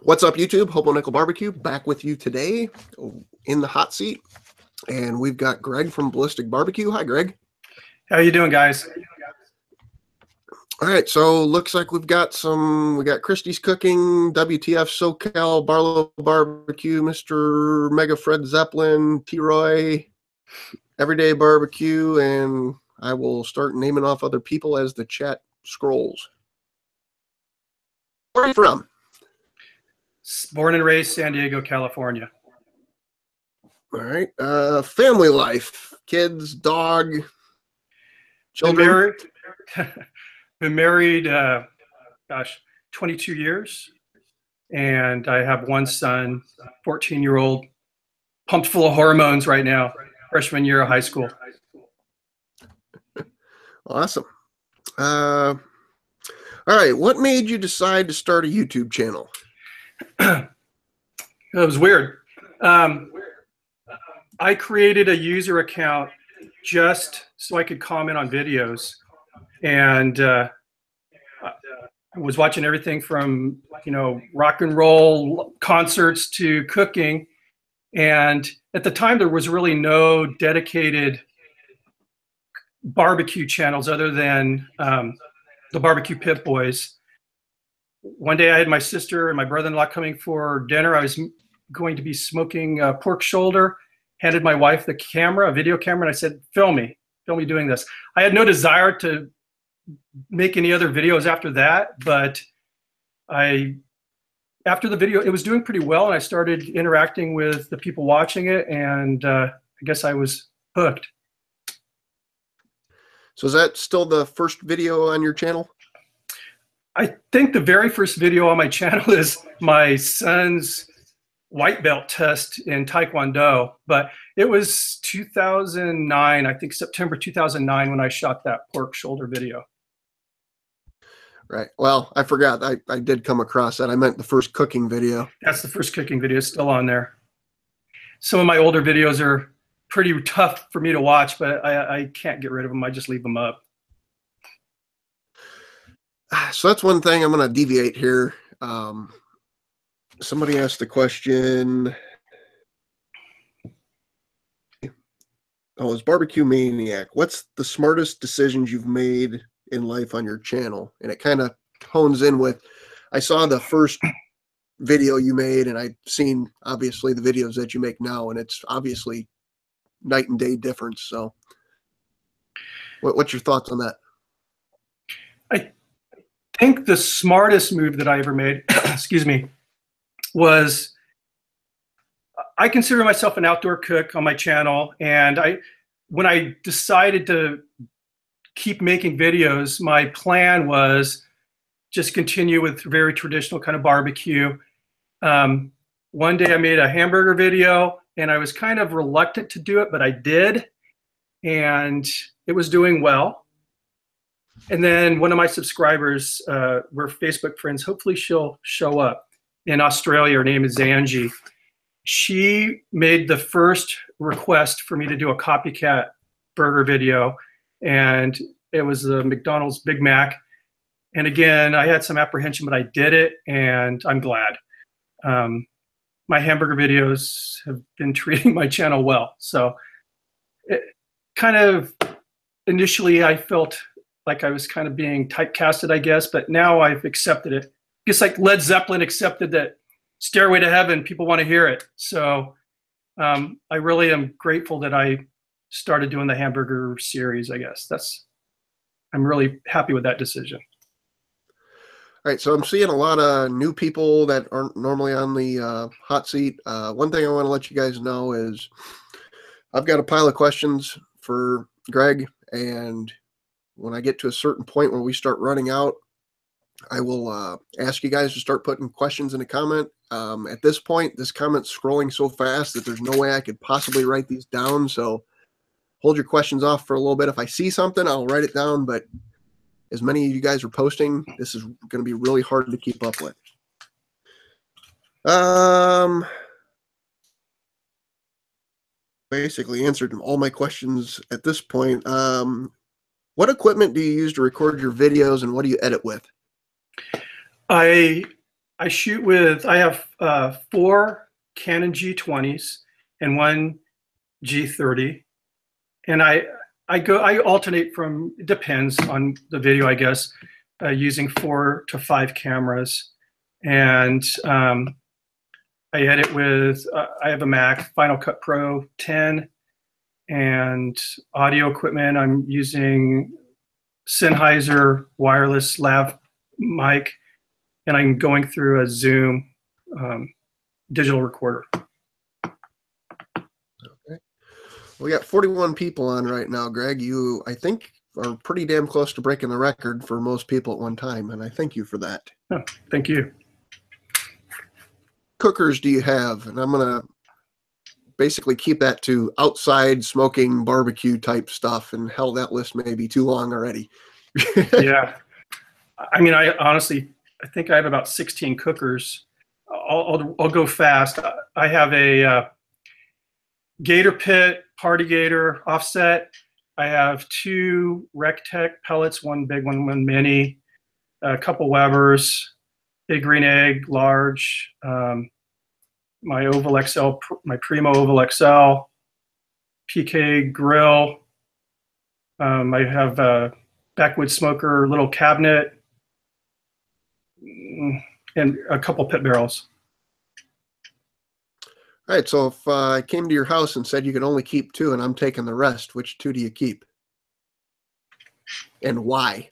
What's up, YouTube? Hobo Nichol BBQ back with you today in the hot seat. And we've got Greg from Ballistic BBQ. Hi, Greg. How you doing, guys? All right, so looks like we got Christie's Cooking, WTF SoCal, Barlow Barbecue, Mr. Mega Fred Zeppelin, T-Roy, Everyday Barbecue, and I will start naming off other people as the chat scrolls. Where are you from? Born and raised San Diego, California. All right. Family life, kids, dog, children. Been married, 22 years. And I have one son, 14-year-old, pumped full of hormones right now, freshman year of high school. Awesome. All right. What made you decide to start a YouTube channel? It was weird. I created a user account just so I could comment on videos, and I was watching everything from rock and roll concerts to cooking. And at the time, there was really no dedicated barbecue channels other than the Barbecue Pit Boys. One day I had my sister and my brother-in-law coming for dinner. I was going to be smoking pork shoulder, handed my wife the camera, a video camera, and I said, film me doing this. I had no desire to make any other videos after that, but after the video, it was doing pretty well, and I started interacting with the people watching it, and I guess I was hooked. So is that still the first video on your channel? I think the very first video on my channel is my son's white belt test in Taekwondo, but it was 2009, I think September 2009, when I shot that pork shoulder video. Right. Well, I forgot. I did come across that. I meant the first cooking video. That's the first cooking video, still on there. Some of my older videos are pretty tough for me to watch, but I can't get rid of them. I just leave them up. So that's one thing. I'm going to deviate here. Somebody asked the question. Oh, it's Barbecue Maniac. What's the smartest decisions you've made in life on your channel? And it kind of hones in with, I saw the first video you made, and I've seen obviously the videos that you make now, and it's obviously night and day difference. So what's your thoughts on that? I think the smartest move that I ever made, excuse me, was I consider myself an outdoor cook on my channel. And when I decided to keep making videos, my plan was just continue with very traditional kind of barbecue. One day I made a hamburger video, and I was kind of reluctant to do it, but I did, and it was doing well. And then one of my subscribers, we're Facebook friends, hopefully she'll show up, in Australia. Her name is Angie. She made the first request for me to do a copycat burger video, and it was the McDonald's Big Mac. And again, I had some apprehension, but I did it, and I'm glad. My hamburger videos have been treating my channel well. So it kind of, initially I felt like I was kind of being typecasted, I guess, but now I've accepted it. Just like Led Zeppelin accepted that Stairway to Heaven, people want to hear it. So I really am grateful that I started doing the hamburger series, I guess. I'm really happy with that decision. All right, so I'm seeing a lot of new people that aren't normally on the hot seat. One thing I want to let you guys know is I've got a pile of questions for Greg, and when I get to a certain point where we start running out, I will ask you guys to start putting questions in the comment. At this point, this comment's scrolling so fast that there's no way I could possibly write these down, so hold your questions off for a little bit. If I see something, I'll write it down, but as many of you guys are posting, this is going to be really hard to keep up with. Basically answered all my questions at this point. What equipment do you use to record your videos, and what do you edit with? I I shoot with, I have 4 Canon G20s and 1 G30. And I alternate from, it depends on the video, I guess, using 4 to 5 cameras. And I edit with, I have a Mac, Final Cut Pro 10, and audio equipment, I'm using Sennheiser wireless lav mic, and I'm going through a Zoom digital recorder. Okay. We got 41 people on right now, Greg. You, I think, are pretty damn close to breaking the record for most people at one time, and I thank you for that. Oh, thank you. Cookers do you have? And I'm going to basically keep that to outside smoking barbecue type stuff, and hell, that list may be too long already. Yeah. I mean, I honestly, I think I have about 16 cookers. I'll go fast. I have a Gator Pit, Party Gator offset. I have 2 Rectech pellets, 1 big one, 1 mini, a couple Webers, Big Green Egg, large, my Oval XL, my Primo Oval XL, PK grill. I have a backwood smoker, little cabinet, and a couple pit barrels. All right, so if I came to your house and said you could only keep 2 and I'm taking the rest, which 2 do you keep? And why?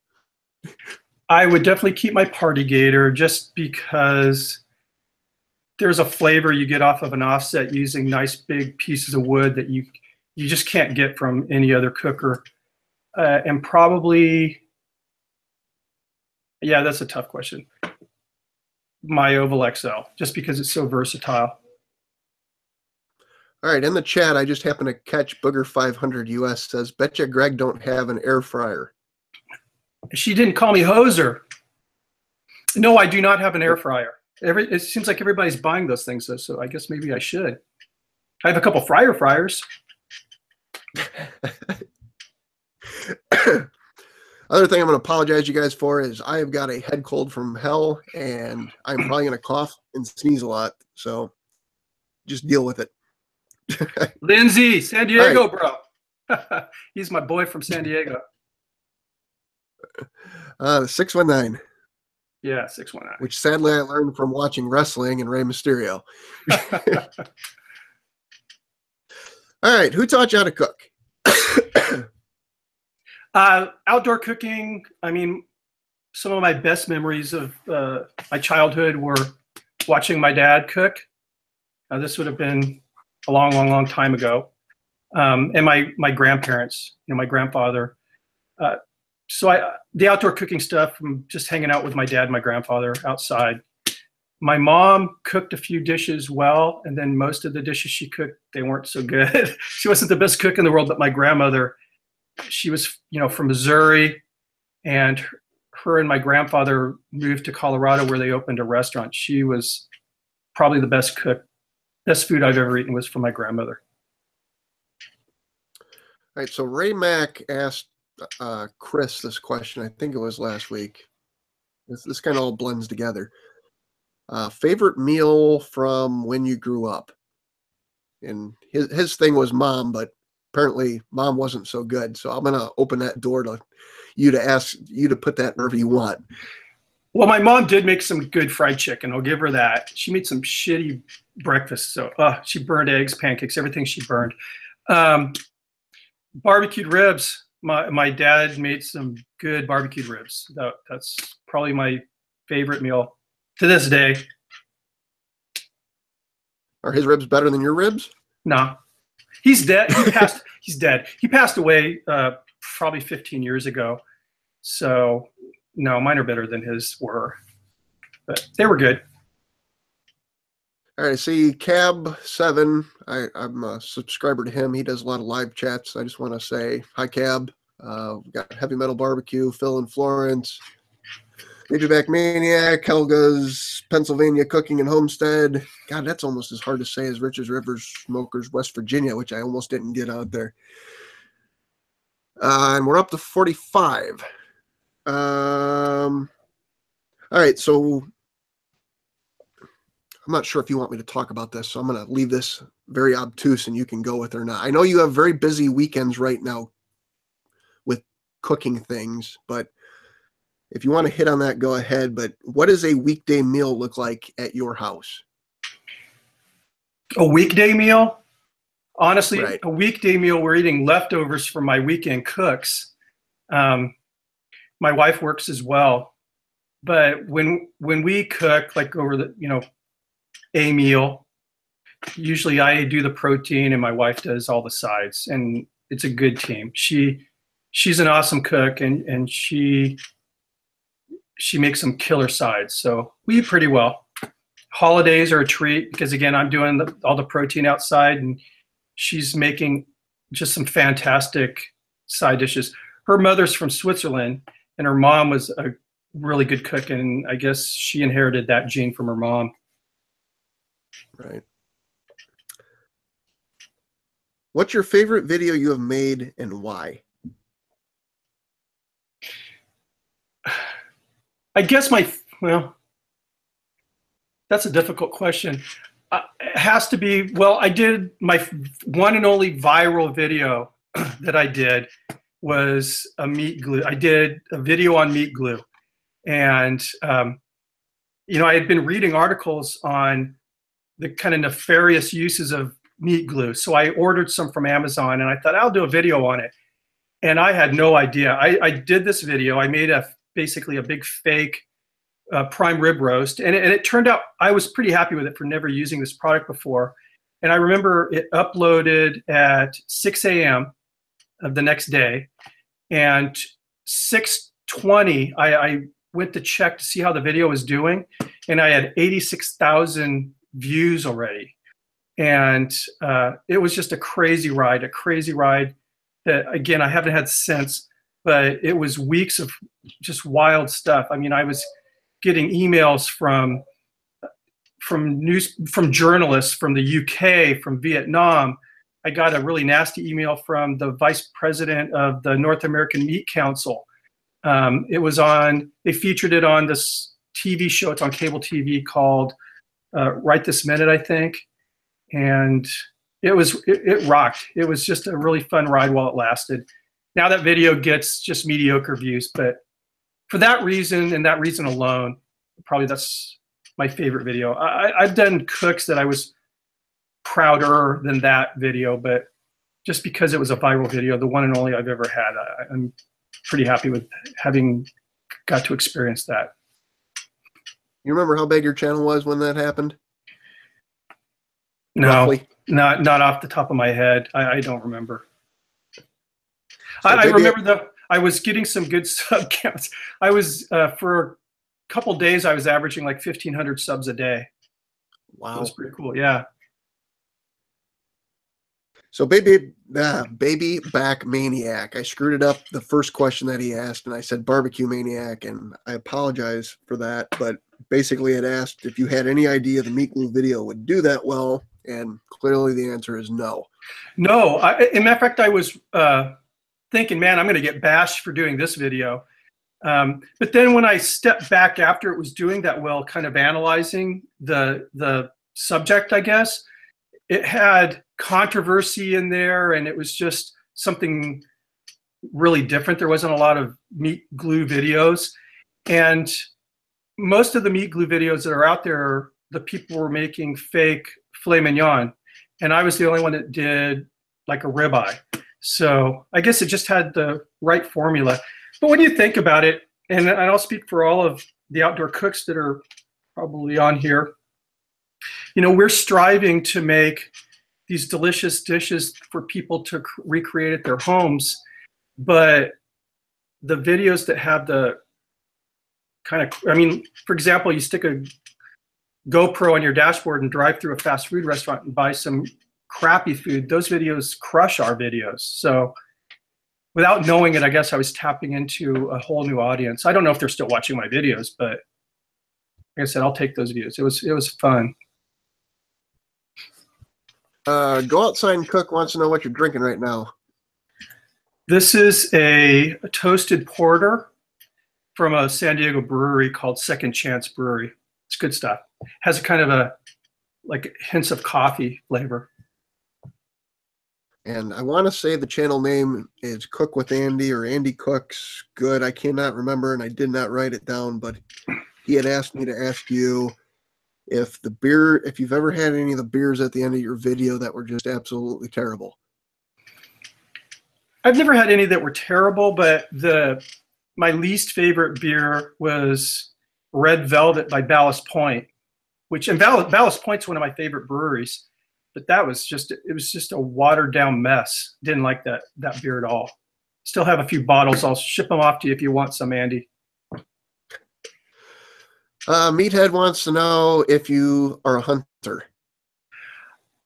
I would definitely keep my Party Gator, just because there's a flavor you get off of an offset using nice big pieces of wood that you just can't get from any other cooker. And probably, yeah, that's a tough question. My Oval XL, just because it's so versatile. All right, in the chat, I just happened to catch Booger 500 US says, "Betcha Greg don't have an air fryer." She didn't call me hoser. No, I do not have an air fryer. It seems like everybody's buying those things, though, so I guess maybe I should. I have a couple fryers. Other thing I'm going to apologize to you guys for is I have got a head cold from hell, and I'm probably going to cough and sneeze a lot, so just deal with it. Lindsay, San Diego, right. Bro. He's my boy from San Diego. 619. Yeah, 619. Which sadly I learned from watching wrestling and Rey Mysterio. All right, who taught you how to cook? Outdoor cooking. I mean, some of my best memories of my childhood were watching my dad cook. This would have been a long time ago. And my grandparents, my grandfather. So the outdoor cooking stuff from just hanging out with my dad and my grandfather outside. My mom cooked a few dishes well, and then most of the dishes she cooked, they weren't so good. She wasn't the best cook in the world, but my grandmother, she was, from Missouri, and her and my grandfather moved to Colorado where they opened a restaurant. She was probably the best cook. Best food I've ever eaten was from my grandmother. All right, so Ray Mack asked Chris this question. I think it was last week. This kind of all blends together. Favorite meal from when you grew up? And his thing was mom, but apparently mom wasn't so good. So I'm going to open that door to you to ask you to put that wherever you want. Well, my mom did make some good fried chicken. I'll give her that. She made some shitty breakfast. So she burned eggs, pancakes, everything she burned. Barbecued ribs. My dad made some good barbecued ribs. That's probably my favorite meal to this day. Are his ribs better than your ribs? No. He's dead. He's dead. He passed away probably 15 years ago. So no, mine are better than his were. But they were good. All right, I see Cab7. I'm a subscriber to him. He does a lot of live chats. I just want to say hi, Cab. We've got Heavy Metal Barbecue, Phil and Florence, Babyback Maniac, Helga's Pennsylvania Cooking and Homestead. God, that's almost as hard to say as Rich's Rivers Smokers, West Virginia, which I almost didn't get out there. And we're up to 45. All right, so I'm not sure if you want me to talk about this, so I'm going to leave this very obtuse and you can go with it or not. I know you have very busy weekends right now with cooking things, but if you want to hit on that, go ahead. But what does a weekday meal look like at your house? A weekday meal? Honestly, Right. a weekday meal, we're eating leftovers from my weekend cooks. My wife works as well. But when we cook, like over the, a meal, usually I do the protein and my wife does all the sides, and it's a good team. She's an awesome cook, and she makes some killer sides. So we eat pretty well. Holidays are a treat because, again, I'm doing all the protein outside, and she's making just some fantastic side dishes. Her mother's from Switzerland, and her mom was a really good cook, and I guess she inherited that gene from her mom. Right. What's your favorite video you have made and why? I guess that's a difficult question. It has to be, well, I did my one and only viral video that I did was a meat glue. I did a video on meat glue. And, I had been reading articles on the kind of nefarious uses of meat glue. So I ordered some from Amazon, and I thought I'll do a video on it. And I had no idea. I did this video. I made basically a big fake prime rib roast, and it turned out I was pretty happy with it for never using this product before. And I remember it uploaded at 6 a.m. of the next day, and 6:20 I went to check to see how the video was doing, and I had 86,000 views already. And it was just a crazy ride that, again, I haven't had since, but it was weeks of just wild stuff. I mean, I was getting emails from journalists from the UK, from Vietnam. I got a really nasty email from the vice president of the North American Meat Council. They featured it on this TV show. It's on cable TV called Right This Minute, I think. And it rocked. It was just a really fun ride while it lasted. Now that video gets just mediocre views, but for that reason and that reason alone, probably that's my favorite video. I've done cooks that I was prouder than that video, but just because it was a viral video, the one and only I've ever had, I'm pretty happy with having got to experience that. You remember how big your channel was when that happened? No, roughly? not off the top of my head. I don't remember. So I remember I was getting some good sub counts. I was for a couple days I was averaging like 1,500 subs a day. Wow, that was pretty cool. Yeah. So baby back maniac, I screwed it up the first question that he asked, and I said barbecue maniac, and I apologize for that. But basically, it asked if you had any idea the meat glue video would do that well, and clearly the answer is no. No, in matter of fact, I was thinking, man, I'm going to get bashed for doing this video. But then when I stepped back after it was doing that well, kind of analyzing the subject, I guess, it had controversy in there, and it was just something really different. There wasn't a lot of meat glue videos, and most of the meat glue videos that are out there, the people were making fake filet mignon, and I was the only one that did like a ribeye. So I guess it just had the right formula. But when you think about it, and I'll speak for all of the outdoor cooks that are probably on here, we're striving to make these delicious dishes for people to recreate at their homes. But the videos that have the kind of, for example, you stick a GoPro on your dashboard and drive through a fast food restaurant and buy some crappy food, those videos crush our videos. So without knowing it, I guess I was tapping into a whole new audience. I don't know if they're still watching my videos, but like I said, I'll take those views. It was fun. Go Outside and Cook wants to know what you're drinking right now. This is a toasted porter from a San Diego brewery called Second Chance Brewery. It's good stuff. Has a kind of a like hints of coffee flavor. And I want to say the channel name is Cook with Andy or Andy Cooks. Good. I cannot remember, and I did not write it down, but he had asked me to ask you if you've ever had any of the beers at the end of your video that were just absolutely terrible. I've never had any that were terrible, but my least favorite beer was Red Velvet by Ballast Point, and Ballast Point's one of my favorite breweries. But it was just a watered down mess. Didn't like that beer at all. Still have a few bottles. I'll ship them off to you if you want some, Andy. Meathead wants to know if you are a hunter.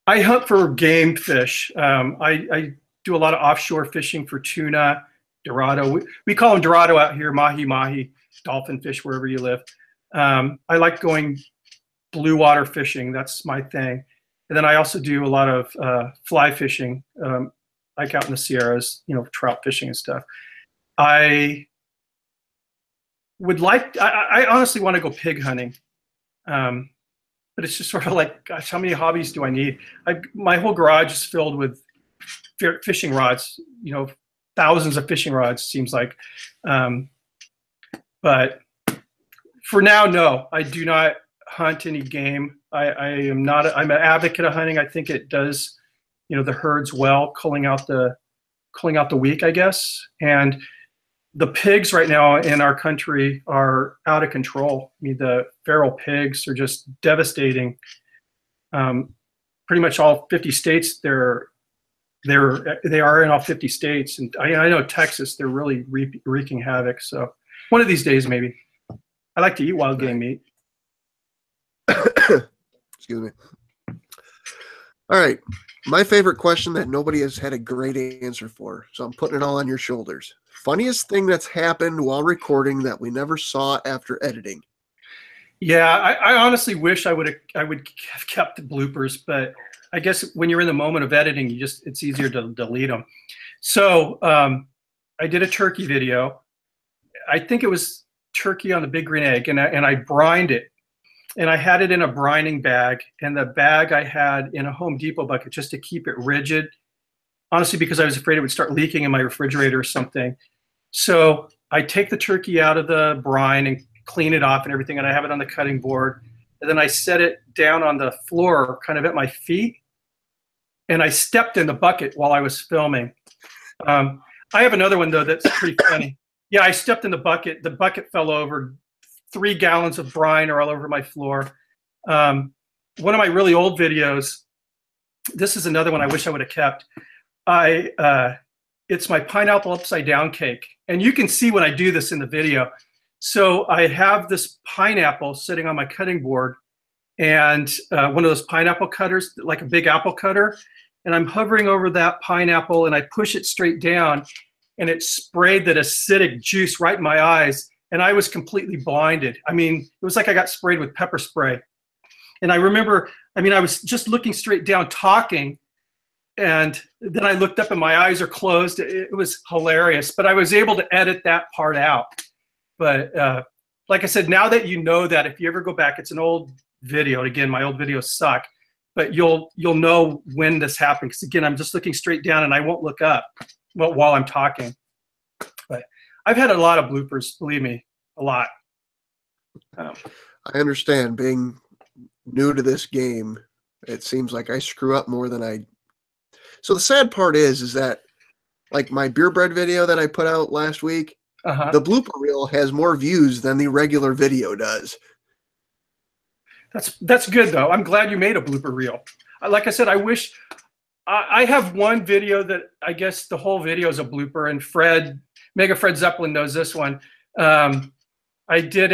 I hunt for game fish. I do a lot of offshore fishing for tuna, dorado. We call them dorado out here, mahi, dolphin fish wherever you live. I like going blue water fishing. That's my thing. And then I also do a lot of fly fishing, like out in the Sierras, trout fishing and stuff. I honestly want to go pig hunting. But it's just sort of like, gosh, how many hobbies do I need? My whole garage is filled with fishing rods, thousands of fishing rods, seems like. But for now, no, I do not hunt any game. I'm an advocate of hunting. I think it does, the herds well, culling out the weak, I guess. And the pigs right now in our country are out of control. I mean, the feral pigs are just devastating. Pretty much all 50 states, they are in all 50 states. And I know Texas, they're really wreaking havoc. So one of these days, maybe. I like to eat wild game meat. Excuse me. All right. My favorite question that nobody has had a great answer for, so I'm putting it all on your shoulders. Funniest thing that's happened while recording that we never saw after editing? Yeah, I honestly wish I would have kept the bloopers, but I guess when you're in the moment of editing, it's easier to delete them. So I did a turkey video. I think it was turkey on the big green egg, and I brined it. And I had it in a brining bag, and the bag I had in a Home Depot bucket just to keep it rigid, honestly, because I was afraid it would start leaking in my refrigerator or something. So I take the turkey out of the brine and clean it off and everything, and I have it on the cutting board. And then I set it down on the floor, kind of at my feet, and I stepped in the bucket while I was filming. I have another one, though, that's pretty funny. Yeah, I stepped in the bucket. The bucket fell over. 3 gallons of brine are all over my floor. One of my really old videos, this is another one I wish I would have kept. It's my pineapple upside down cake. And you can see when I do this in the video. So I have this pineapple sitting on my cutting board, and one of those pineapple cutters, like a big apple cutter. And I'm hovering over that pineapple, and I push it straight down, and it sprayed that acidic juice right in my eyes. And I was completely blinded. I mean, it was like I got sprayed with pepper spray. And I remember, I was just looking straight down talking, and then I looked up and my eyes are closed. It was hilarious, but I was able to edit that part out. But like I said, now that you know that, if you ever go back, it's an old video. And again, my old videos suck, but you'll know when this happened. Because again, I'm just looking straight down and I won't look up while I'm talking. But I've had a lot of bloopers, believe me, a lot. I understand. Being new to this game, it seems like I screw up more than I. So the sad part is that, like my beer bread video that I put out last week, the blooper reel has more views than the regular video does. That's good, though. I'm glad you made a blooper reel. Like I said, I wish I have one video that I guess the whole video is a blooper, and Mega Fred Zeppelin knows this one. I did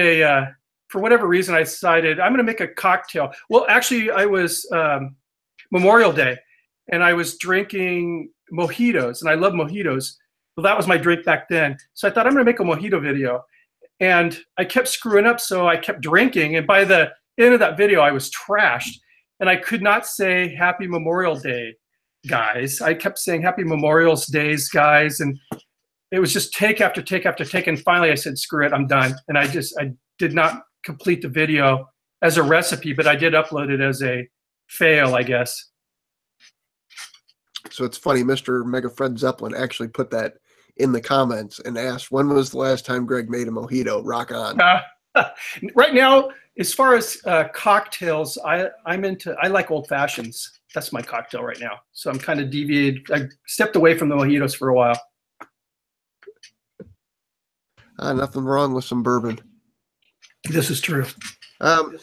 for whatever reason, I decided I'm going to make a cocktail. Well, actually, I was Memorial Day, and I was drinking mojitos, and I love mojitos. Well, that was my drink back then. So I thought I'm going to make a mojito video. And I kept screwing up, so I kept drinking. And by the end of that video, I was trashed. And I could not say Happy Memorial Day, guys. I kept saying Happy Memorial Days, guys. And it was just take after take after take. And finally I said, screw it, I'm done. And I did not complete the video. as a recipe, but I did upload it as a fail, I guess. So it's funny, Mr. Mega Fred Zeppelin actually put that in the comments and asked, when was the last time Greg made a mojito? Rock on. Right now, as far as cocktails, I like old fashions. That's my cocktail right now. So I'm kind of deviated. I stepped away from the mojitos for a while. Nothing wrong with some bourbon. This is true. I'm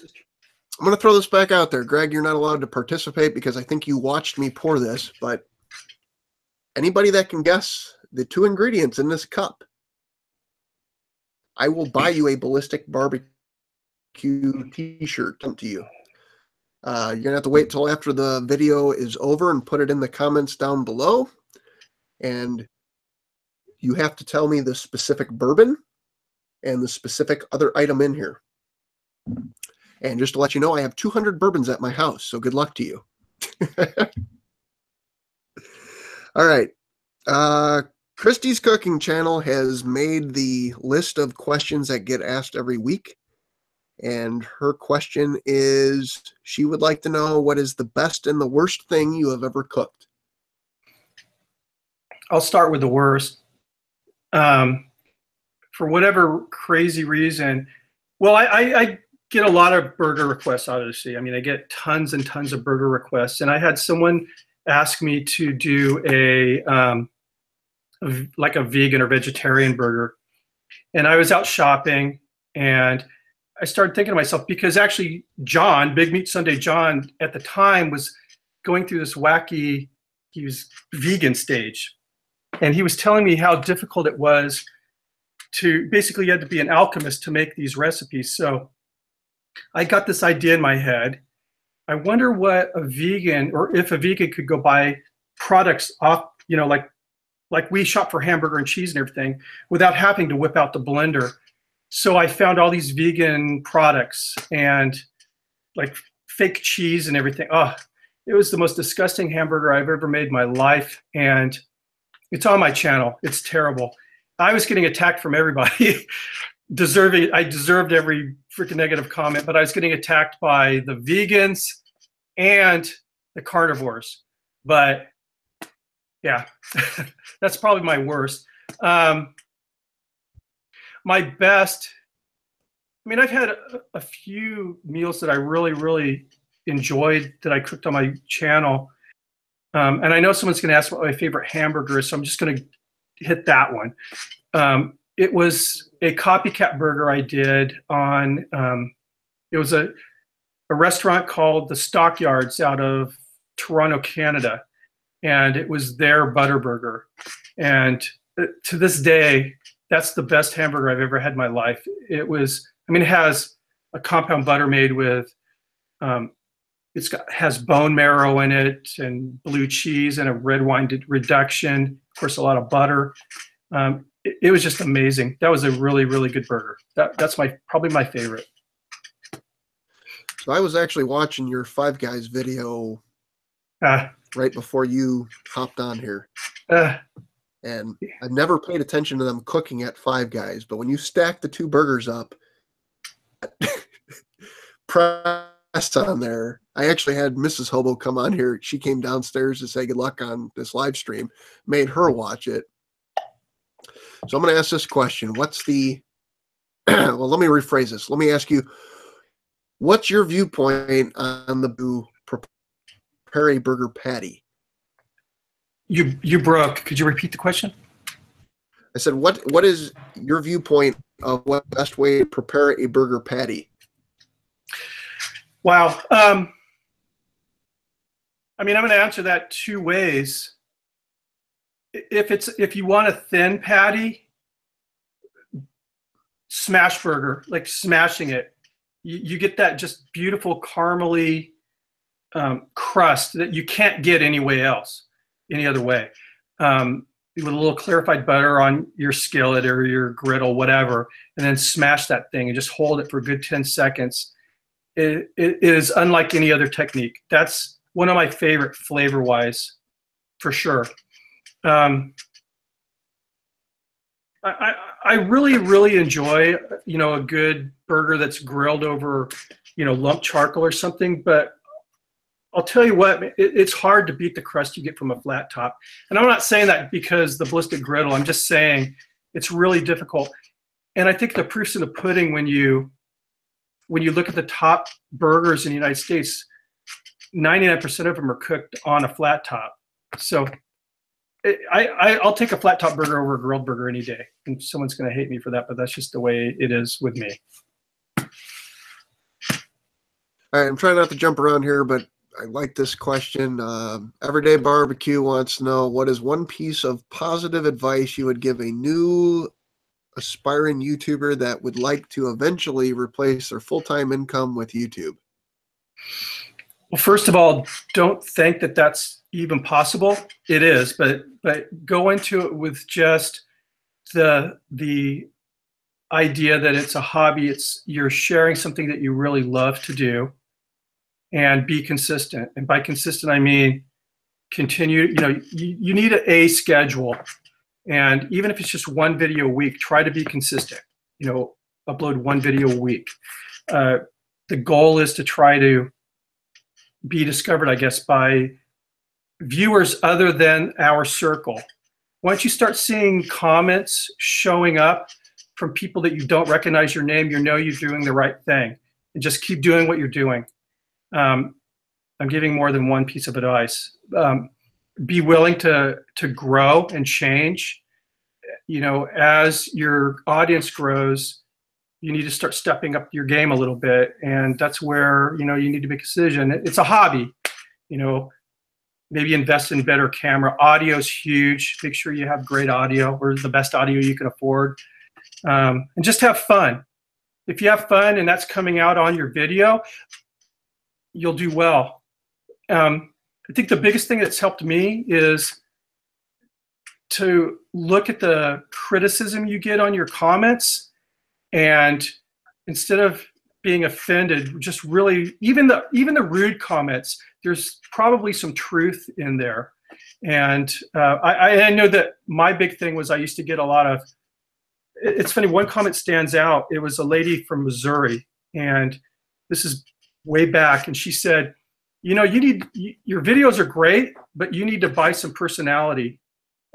going to throw this back out there. Greg, you're not allowed to participate because I think you watched me pour this, but anybody that can guess the 2 ingredients in this cup, I will buy you a Ballistic BBQ t-shirt sent to you. You're going to have to wait till after the video is over and put it in the comments down below. And you have to tell me the specific bourbon and the specific other item in here. And just to let you know, I have 200 bourbons at my house, so good luck to you. All right. Christy's Cooking Channel has made the list of questions that get asked every week. And her question is, she would like to know, what is the best and the worst thing you have ever cooked? I'll start with the worst. For whatever crazy reason, well, I get a lot of burger requests, obviously. I mean, I get tons and tons of burger requests. And I had someone ask me to do like a vegan or vegetarian burger. And I was out shopping and I started thinking to myself, because actually John, Big Meat Sunday John, at the time was going through this wacky, he was vegan stage. And he was telling me how difficult it was to, basically you had to be an alchemist to make these recipes. So I got this idea in my head. I wonder what a vegan, or if a vegan could go buy products off, you know, like we shop for hamburger and cheese and everything without having to whip out the blender. So I found all these vegan products and like fake cheese and everything. Oh, it was the most disgusting hamburger I've ever made in my life. And it's on my channel. It's terrible. I was getting attacked from everybody. I deserved every freaking negative comment, but I was getting attacked by the vegans and the carnivores. But yeah, that's probably my worst. My best, I mean, I've had a few meals that I really, really enjoyed that I cooked on my channel. And I know someone's going to ask what my favorite hamburger is, so I'm just going to hit that one. It was a copycat burger I did on, it was a restaurant called the Stockyards out of Toronto, Canada. And it was their butter burger. And to this day, that's the best hamburger I've ever had in my life. It was, I mean, it has a compound butter made with, has bone marrow in it and blue cheese and a red wine reduction. Of course, a lot of butter. It was just amazing. That was a really, really good burger. That's probably my favorite. So I was actually watching your Five Guys video right before you hopped on here. And I've never paid attention to them cooking at Five Guys, but when you stack the 2 burgers up, pressed on there, I actually had Mrs. Hobo come on here. She came downstairs to say good luck on this live stream, made her watch it. So I'm going to ask this question. What's the, well, let me rephrase this. Let me ask you, what's your viewpoint on the prepare a burger patty? You broke. Could you repeat the question? I said, what is your viewpoint of what the best way to prepare a burger patty? Wow. I mean, I'm going to answer that 2 ways. If you want a thin patty, smash burger, like smashing it, you get that just beautiful caramely crust that you can't get any other way. With a little clarified butter on your skillet or your griddle, whatever, and then smash that thing and just hold it for a good 10 seconds. It is unlike any other technique. That's one of my favorite flavor-wise, for sure. I really enjoy, you know, a good burger that's grilled over, you know, lump charcoal or something. But I'll tell you what, it's hard to beat the crust you get from a flat top. And I'm not saying that because the Ballistic griddle. I'm just saying it's really difficult. And I think the proof's in the pudding when you look at the top burgers in the United States. 99% of them are cooked on a flat top. So I'll take a flat top burger over a grilled burger any day. And someone's going to hate me for that, but that's just the way it is with me. All right, I'm trying not to jump around here, but I like this question. Everyday Barbecue wants to know, what is one piece of positive advice you would give a new aspiring YouTuber that would like to eventually replace their full-time income with YouTube? Well, first of all, don't think that that's even possible. It is, but go into it with just the idea that it's a hobby. You're sharing something that you really love to do, and be consistent. And by consistent, I mean continue. You know, you need a schedule, and even if it's just one video a week, try to be consistent. You know, upload one video a week. The goal is to try to be discovered, I guess, by viewers other than our circle. Once you start seeing comments showing up from people that you don't recognize your name, you know you're doing the right thing. And just keep doing what you're doing. I'm giving more than one piece of advice. Be willing to grow and change. You know, as your audience grows, you need to start stepping up your game a little bit. And that's where, you know, you need to make a decision. It's a hobby, you know, maybe invest in better camera. Audio is huge. Make sure you have great audio, or the best audio you can afford. And just have fun. If you have fun and that's coming out on your video, you'll do well. I think the biggest thing that's helped me is to look at the criticism you get on your comments, and instead of being offended, just really, even the rude comments, there's probably some truth in there. And I know that my big thing was I used to get a lot of, it's funny, one comment stands out. It was a lady from Missouri, and this is way back, and she said, you know, your videos are great, but you need to buy some personality.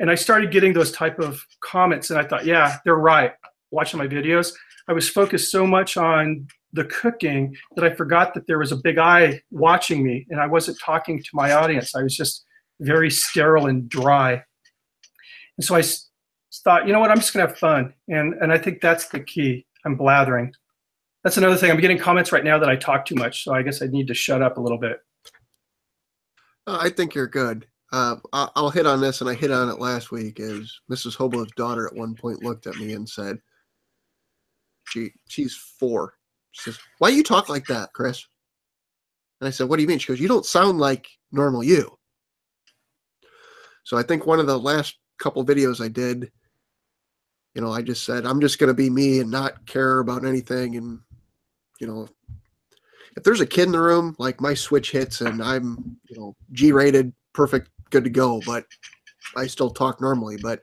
And I started getting those type of comments, and I thought, yeah, they're right. Watching my videos, I was focused so much on the cooking that I forgot that there was a big eye watching me, and I wasn't talking to my audience. I was just very sterile and dry. And so I thought, you know what, I'm just gonna have fun. And I think that's the key. I'm blathering. That's another thing. I'm getting comments right now that I talk too much, so I guess I need to shut up a little bit. I think you're good. I'll hit on this, and I hit on it last week, is Mrs. Hobo's daughter at one point looked at me and said, she's 4. She says, why do you talk like that, Chris? And I said, what do you mean? She goes, you don't sound like normal you. So I think one of the last couple videos I did, you know, I just said, I'm just going to be me and not care about anything. And, you know, if there's a kid in the room, like, my switch hits and I'm, you know, G-rated, perfect, good to go, but I still talk normally. But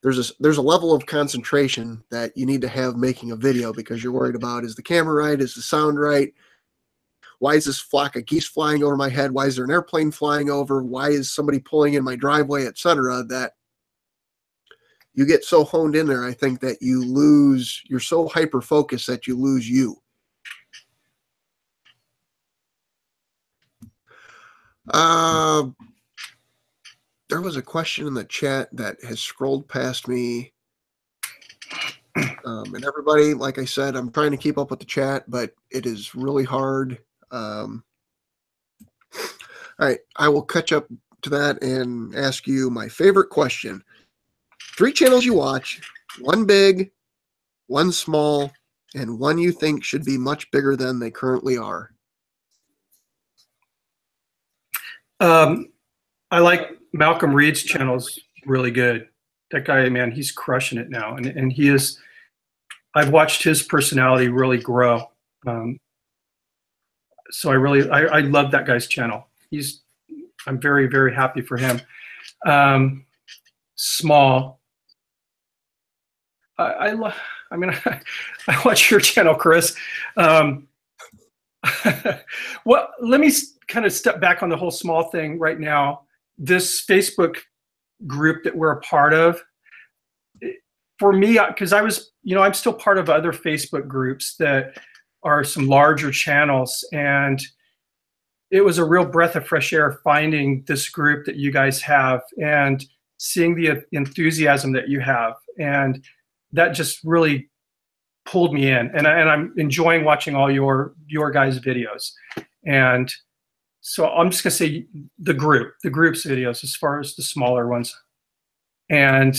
there's a level of concentration that you need to have making a video, because you're worried about, is the camera right? Is the sound right? Why is this flock of geese flying over my head? Why is there an airplane flying over? Why is somebody pulling in my driveway, etc.? That you get so honed in there, I think, that you're so hyper-focused that you lose you. There was a question in the chat that has scrolled past me. And everybody, like I said, I'm trying to keep up with the chat, but it is really hard. All right, I will catch up to that and ask you my favorite question. 3 channels you watch, 1 big, 1 small, and 1 you think should be much bigger than they currently are. I like Malcolm Reed's channel's really good. That guy, man, he's crushing it now. And he is, I've watched his personality really grow. So I love that guy's channel. I'm very, very happy for him. Small. I mean, I watch your channel, Chris. Well, let me kind of step back on the whole small thing right now. This Facebook group that we're a part of, for me, because I was, I'm still part of other Facebook groups that are some larger channels, and it was a real breath of fresh air finding this group that you guys have and seeing the enthusiasm that you have, and that just really pulled me in. And I'm enjoying watching all your guys' videos. And so I'm just gonna say the group's videos as far as the smaller ones. And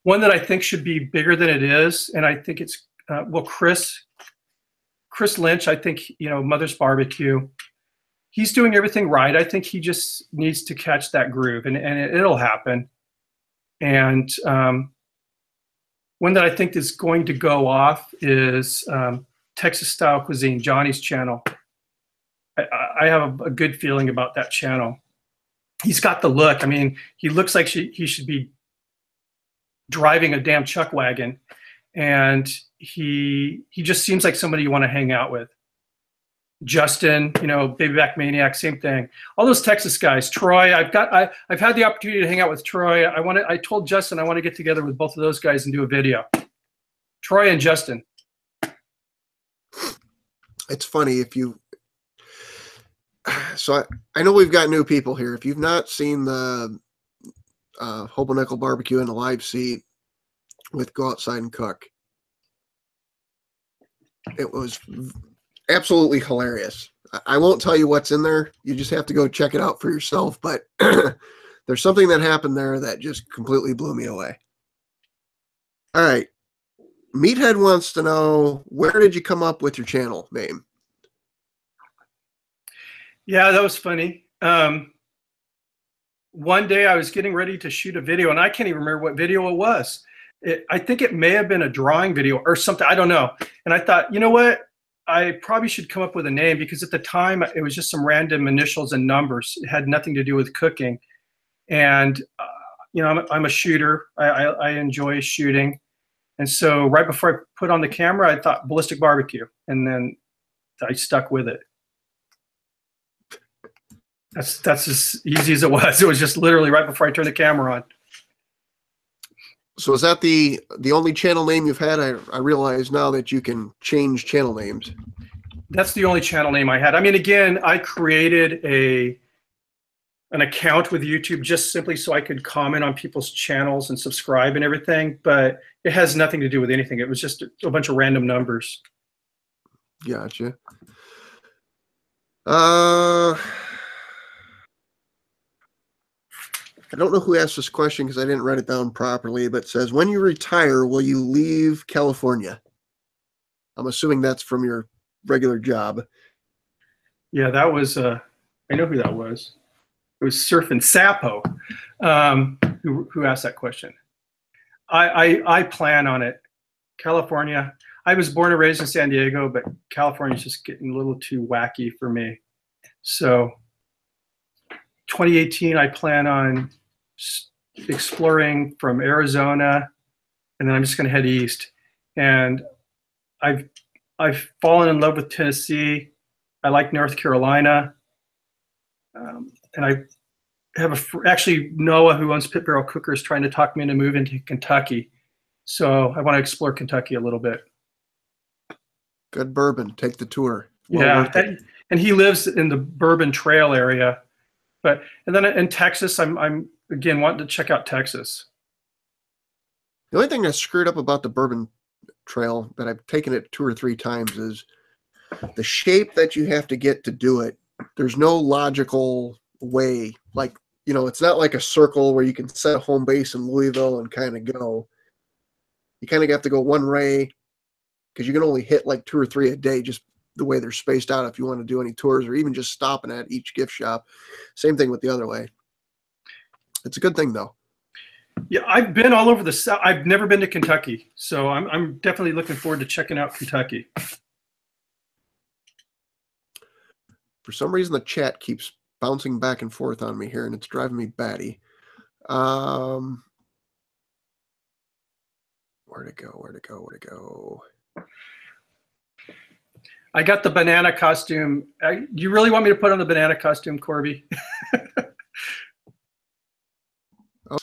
one that I think should be bigger than it is, and I think it's well, Chris Lynch, I think, Mother's Barbecue, he's doing everything right. I think he just needs to catch that groove, and it'll happen. And one that I think is going to go off is Texas Style Cuisine, Johnny's channel. I have a good feeling about that channel. He's got the look. I mean, he looks like he should be driving a damn chuck wagon, and he just seems like somebody you want to hang out with. Justin, Baby Back Maniac, same thing. All those Texas guys. Troy, I've had the opportunity to hang out with Troy. I told Justin I want to get together with both of those guys and do a video. Troy and Justin. It's funny so I know we've got new people here. If you've not seen the Hobo Nichol BBQ in the live seat with Go Outside and Cook, it was absolutely hilarious. I won't tell you what's in there. You just have to go check it out for yourself. But there's something that happened there that just completely blew me away. All right. Meathead wants to know, where did you come up with your channel name? Yeah, that was funny. One day I was getting ready to shoot a video, and I can't even remember what video it was. I think it may have been a drawing video or something. I don't know. And I thought, you know what? I probably should come up with a name, because at the time it was just some random initials and numbers. It had nothing to do with cooking. And, I'm a shooter. I enjoy shooting. And so right before I put on the camera, I thought Ballistic BBQ. And then I stuck with it. That's as easy as it was. It was just literally right before I turned the camera on. So is that the only channel name you've had? I realize now that you can change channel names. That's the only channel name I had. I mean, again, I created an account with YouTube just simply so I could comment on people's channels and subscribe and everything, but it has nothing to do with anything. It was just a bunch of random numbers. Gotcha. I don't know who asked this question because I didn't write it down properly, but it says, when you retire, will you leave California? I'm assuming that's from your regular job. Yeah, that was, I know who that was. It was Surfing Sapo who asked that question. I plan on it. California, I was born and raised in San Diego, but California's just getting a little too wacky for me. So 2018, I plan on exploring from Arizona, and then I'm just going to head east. And I've fallen in love with Tennessee. I like North Carolina, and I have actually Noah, who owns Pit Barrel Cookers, trying to talk me into moving to Kentucky. So I want to explore Kentucky a little bit. Good bourbon. Take the tour. Well, yeah, and he lives in the Bourbon Trail area. And then in Texas, I'm again wanting to check out Texas. The only thing that's screwed up about the Bourbon Trail, that I've taken it 2 or 3 times, is the shape that you have to get to do it. There's no logical way. Like, it's not like a circle where you can set a home base in Louisville and kind of go. You kind of have to go one way, because you can only hit like 2 or 3 a day, just the way they're spaced out, if you want to do any tours or even just stopping at each gift shop. Same thing with the other way. It's a good thing, though. Yeah, I've been all over the South. I've never been to Kentucky, so I'm definitely looking forward to checking out Kentucky. For some reason, the chat keeps bouncing back and forth on me here, and it's driving me batty. Where Where'd it go? Where'd it go? Where'd it go? I got the banana costume. You really want me to put on the banana costume, Corby? Oh.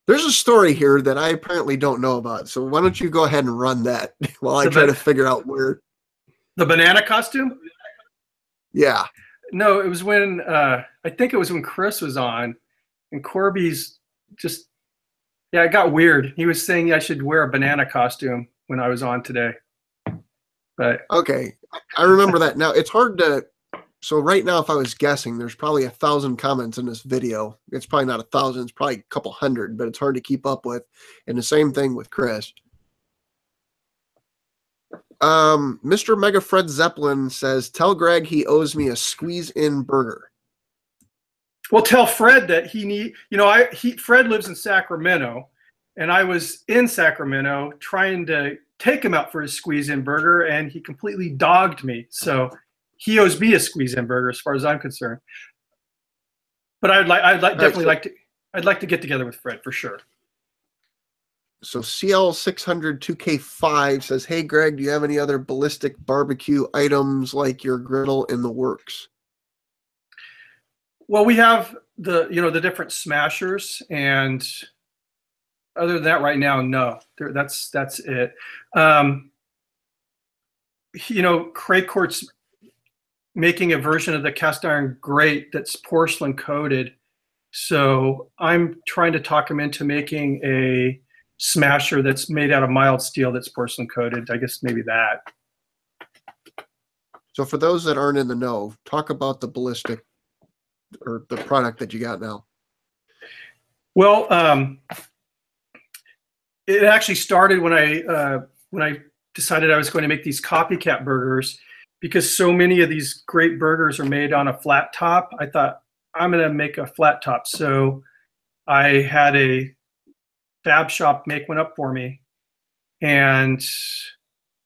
There's a story here that I apparently don't know about. So why don't you go ahead and run that while I try to figure out where. The banana costume? Yeah. No, it was when, I think it was when Chris was on, and Corby's just, yeah, it got weird. He was saying I should wear a banana costume when I was on today. But okay, I remember that. Now it's hard to. So right now, if I was guessing, there's probably 1,000 comments in this video. It's probably not 1,000. It's probably a couple hundred, but it's hard to keep up with. And the same thing with Chris. Mr. Mega Fred Zeppelin says, "Tell Greg he owes me a squeeze-in burger." Well, tell Fred that Fred lives in Sacramento, and I was in Sacramento trying to take him out for his squeeze-in burger, and he completely dogged me. So he owes me a squeeze-in burger, as far as I'm concerned. But I'd like to get together with Fred for sure. So CL600 2K5 says, "Hey Greg, do you have any other ballistic barbecue items like your griddle in the works?" Well, we have the different smashers, and other than that, right now, no. That's it. Craycourt's making a version of the cast iron grate that's porcelain coated. So I'm trying to talk him into making a smasher that's made out of mild steel that's porcelain coated. I guess maybe that. So for those that aren't in the know, talk about the ballistic or the product that you got now. Well, it actually started when I decided I was going to make these copycat burgers, because so many of these great burgers are made on a flat top. I thought, I'm going to make a flat top. So I had a fab shop make one up for me, and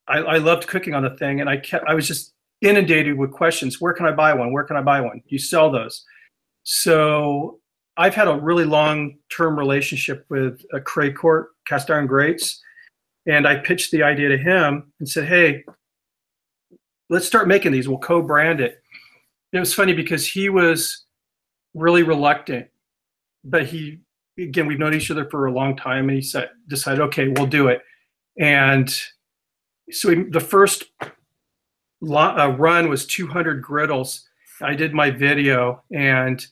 I loved cooking on the thing, and I was just inundated with questions. Where can I buy one? Where can I buy one? You sell those. So I've had a really long-term relationship with a Craycourt cast iron grates, and I pitched the idea to him and said, "Hey, let's start making these. We'll co-brand it." It was funny because he was really reluctant, but again, we've known each other for a long time, and he decided, okay, we'll do it. And so the first run was 200 griddles. I did my video, and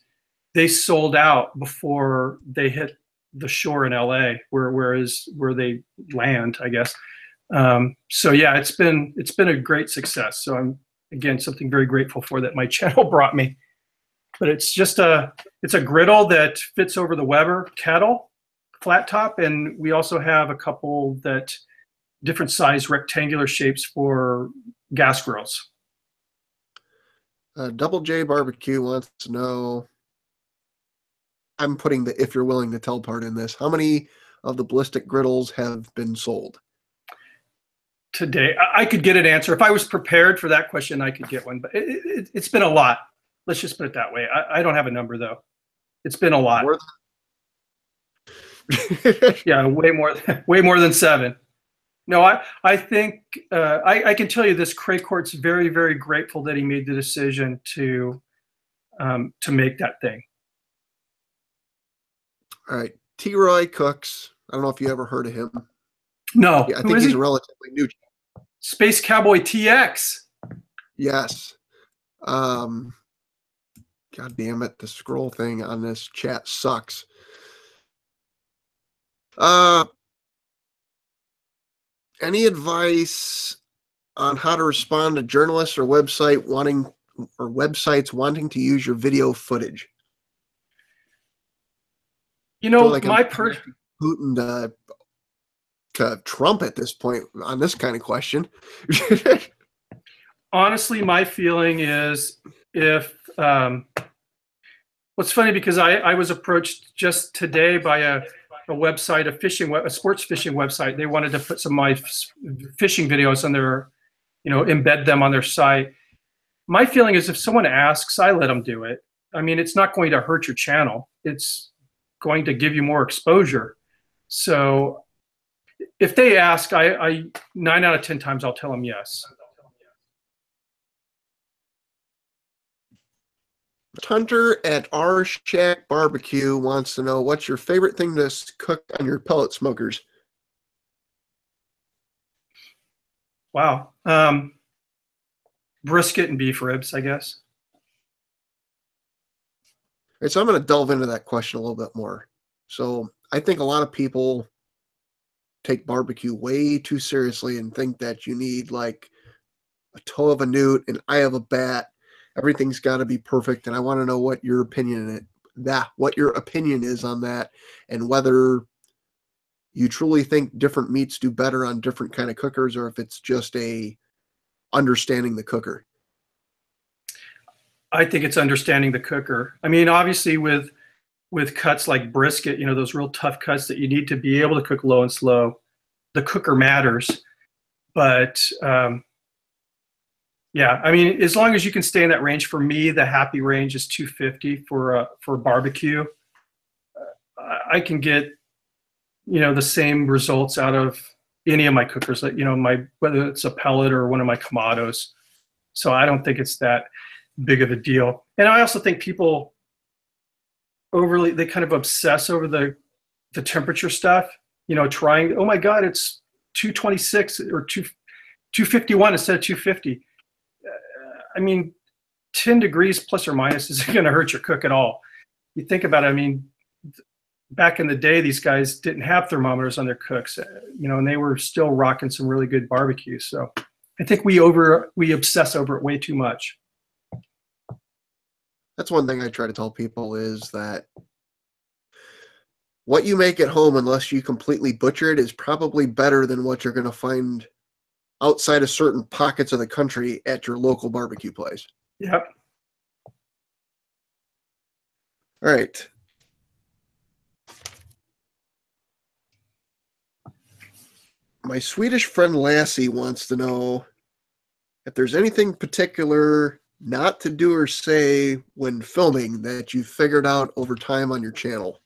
they sold out before they hit the shore in LA, where they land, I guess. So yeah, it's been a great success. So I'm, again, something very grateful for that my channel brought me. But it's a griddle that fits over the Weber kettle flat top, and we also have a couple different size rectangular shapes for gas grills. Double J Barbecue wants to know, I'm putting the "if you're willing to tell" part in this. How many of the ballistic griddles have been sold? Today, I could get an answer. If I was prepared for that question, I could get one, but it's been a lot. Let's just put it that way. I don't have a number, though. It's been a lot. Yeah, way more than 7. No, I think I can tell you this: Craycourt's very, very grateful that he made the decision to make that thing. All right, T-Roy Cooks. I don't know if you ever heard of him. No, yeah, I think he's a relatively new. Space Cowboy TX. Yes. God damn it, the scroll thing on this chat sucks. Any advice on how to respond to journalists or websites wanting to use your video footage? Like Putin to Trump at this point on this kind of question. Honestly, my feeling is what's funny, because I was approached just today by a website, a sports fishing website. They wanted to put some of my fishing videos on their, embed them on their site. My feeling is, if someone asks, I let them do it. I mean, it's not going to hurt your channel. It's going to give you more exposure. So if they ask, I 9 out of 10 times I'll tell them yes. Hunter at our Shack Barbecue wants to know, what's your favorite thing to cook on your pellet smokers? Wow. Brisket and beef ribs, I guess. Right, so I'm going to delve into that question a little bit more. So I think a lot of people take barbecue way too seriously and think that you need like a toe of a newt, an eye of a bat. Everything's got to be perfect. And I want to know what your opinion is on that, and whether you truly think different meats do better on different kind of cookers, or if it's just a understanding the cooker. I think it's understanding the cooker. I mean, obviously with cuts like brisket, you know, those real tough cuts that you need to be able to cook low and slow, the cooker matters. But yeah, I mean, as long as you can stay in that range, for me, the happy range is 250 for barbecue. I can get, you know, the same results out of any of my cookers, like, you know, whether it's a pellet or one of my Kamados. So I don't think it's that big of a deal. And I also think people they kind of obsess over the temperature stuff, you know, trying, oh my God, it's 226 or 251 instead of 250. I mean, 10 degrees plus or minus isn't going to hurt your cook at all. You think about it, I mean, back in the day, these guys didn't have thermometers on their cooks, you know, and they were still rocking some really good barbecue. So I think we obsess over it way too much. That's one thing I try to tell people, is that what you make at home, unless you completely butcher it, is probably better than what you're going to find outside of certain pockets of the country at your local barbecue place. Yep. All right. My Swedish friend Lassie wants to know if there's anything particular not to do or say when filming that you figured out over time on your channel.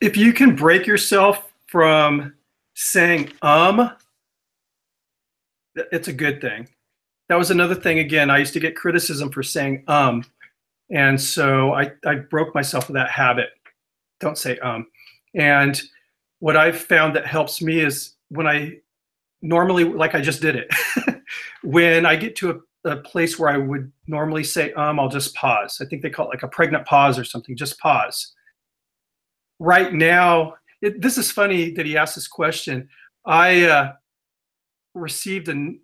If you can break yourself from saying it's a good thing. That was another thing. Again, I used to get criticism for saying and so I broke myself of that habit. Don't say And what I've found that helps me is when I normally, like I just did it, when I get to a place where I would normally say I'll just pause. I think they call it like a pregnant pause or something. Just pause. Right now, this is funny that he asked this question. I received kind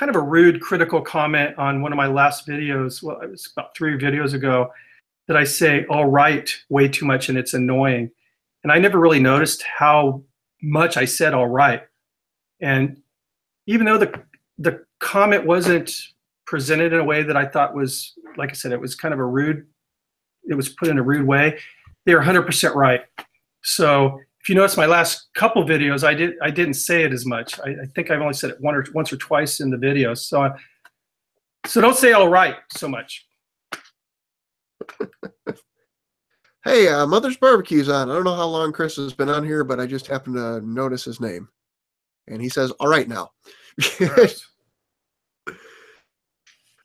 of a rude, critical comment on one of my last videos. Well, it was about 3 videos ago, that I say "all right" way too much, and it's annoying. And I never really noticed how much I said "all right." And even though the comment wasn't presented in a way that I thought was, like I said, it was kind of it was put in a rude way, they were 100% right. So if you notice my last couple videos, I didn't say it as much. I think I've only said it once or twice in the videos. So don't say "all right" so much. Hey, Mother's Barbecue's on. I don't know how long Chris has been on here, but I just happened to notice his name. And he says, all right now. All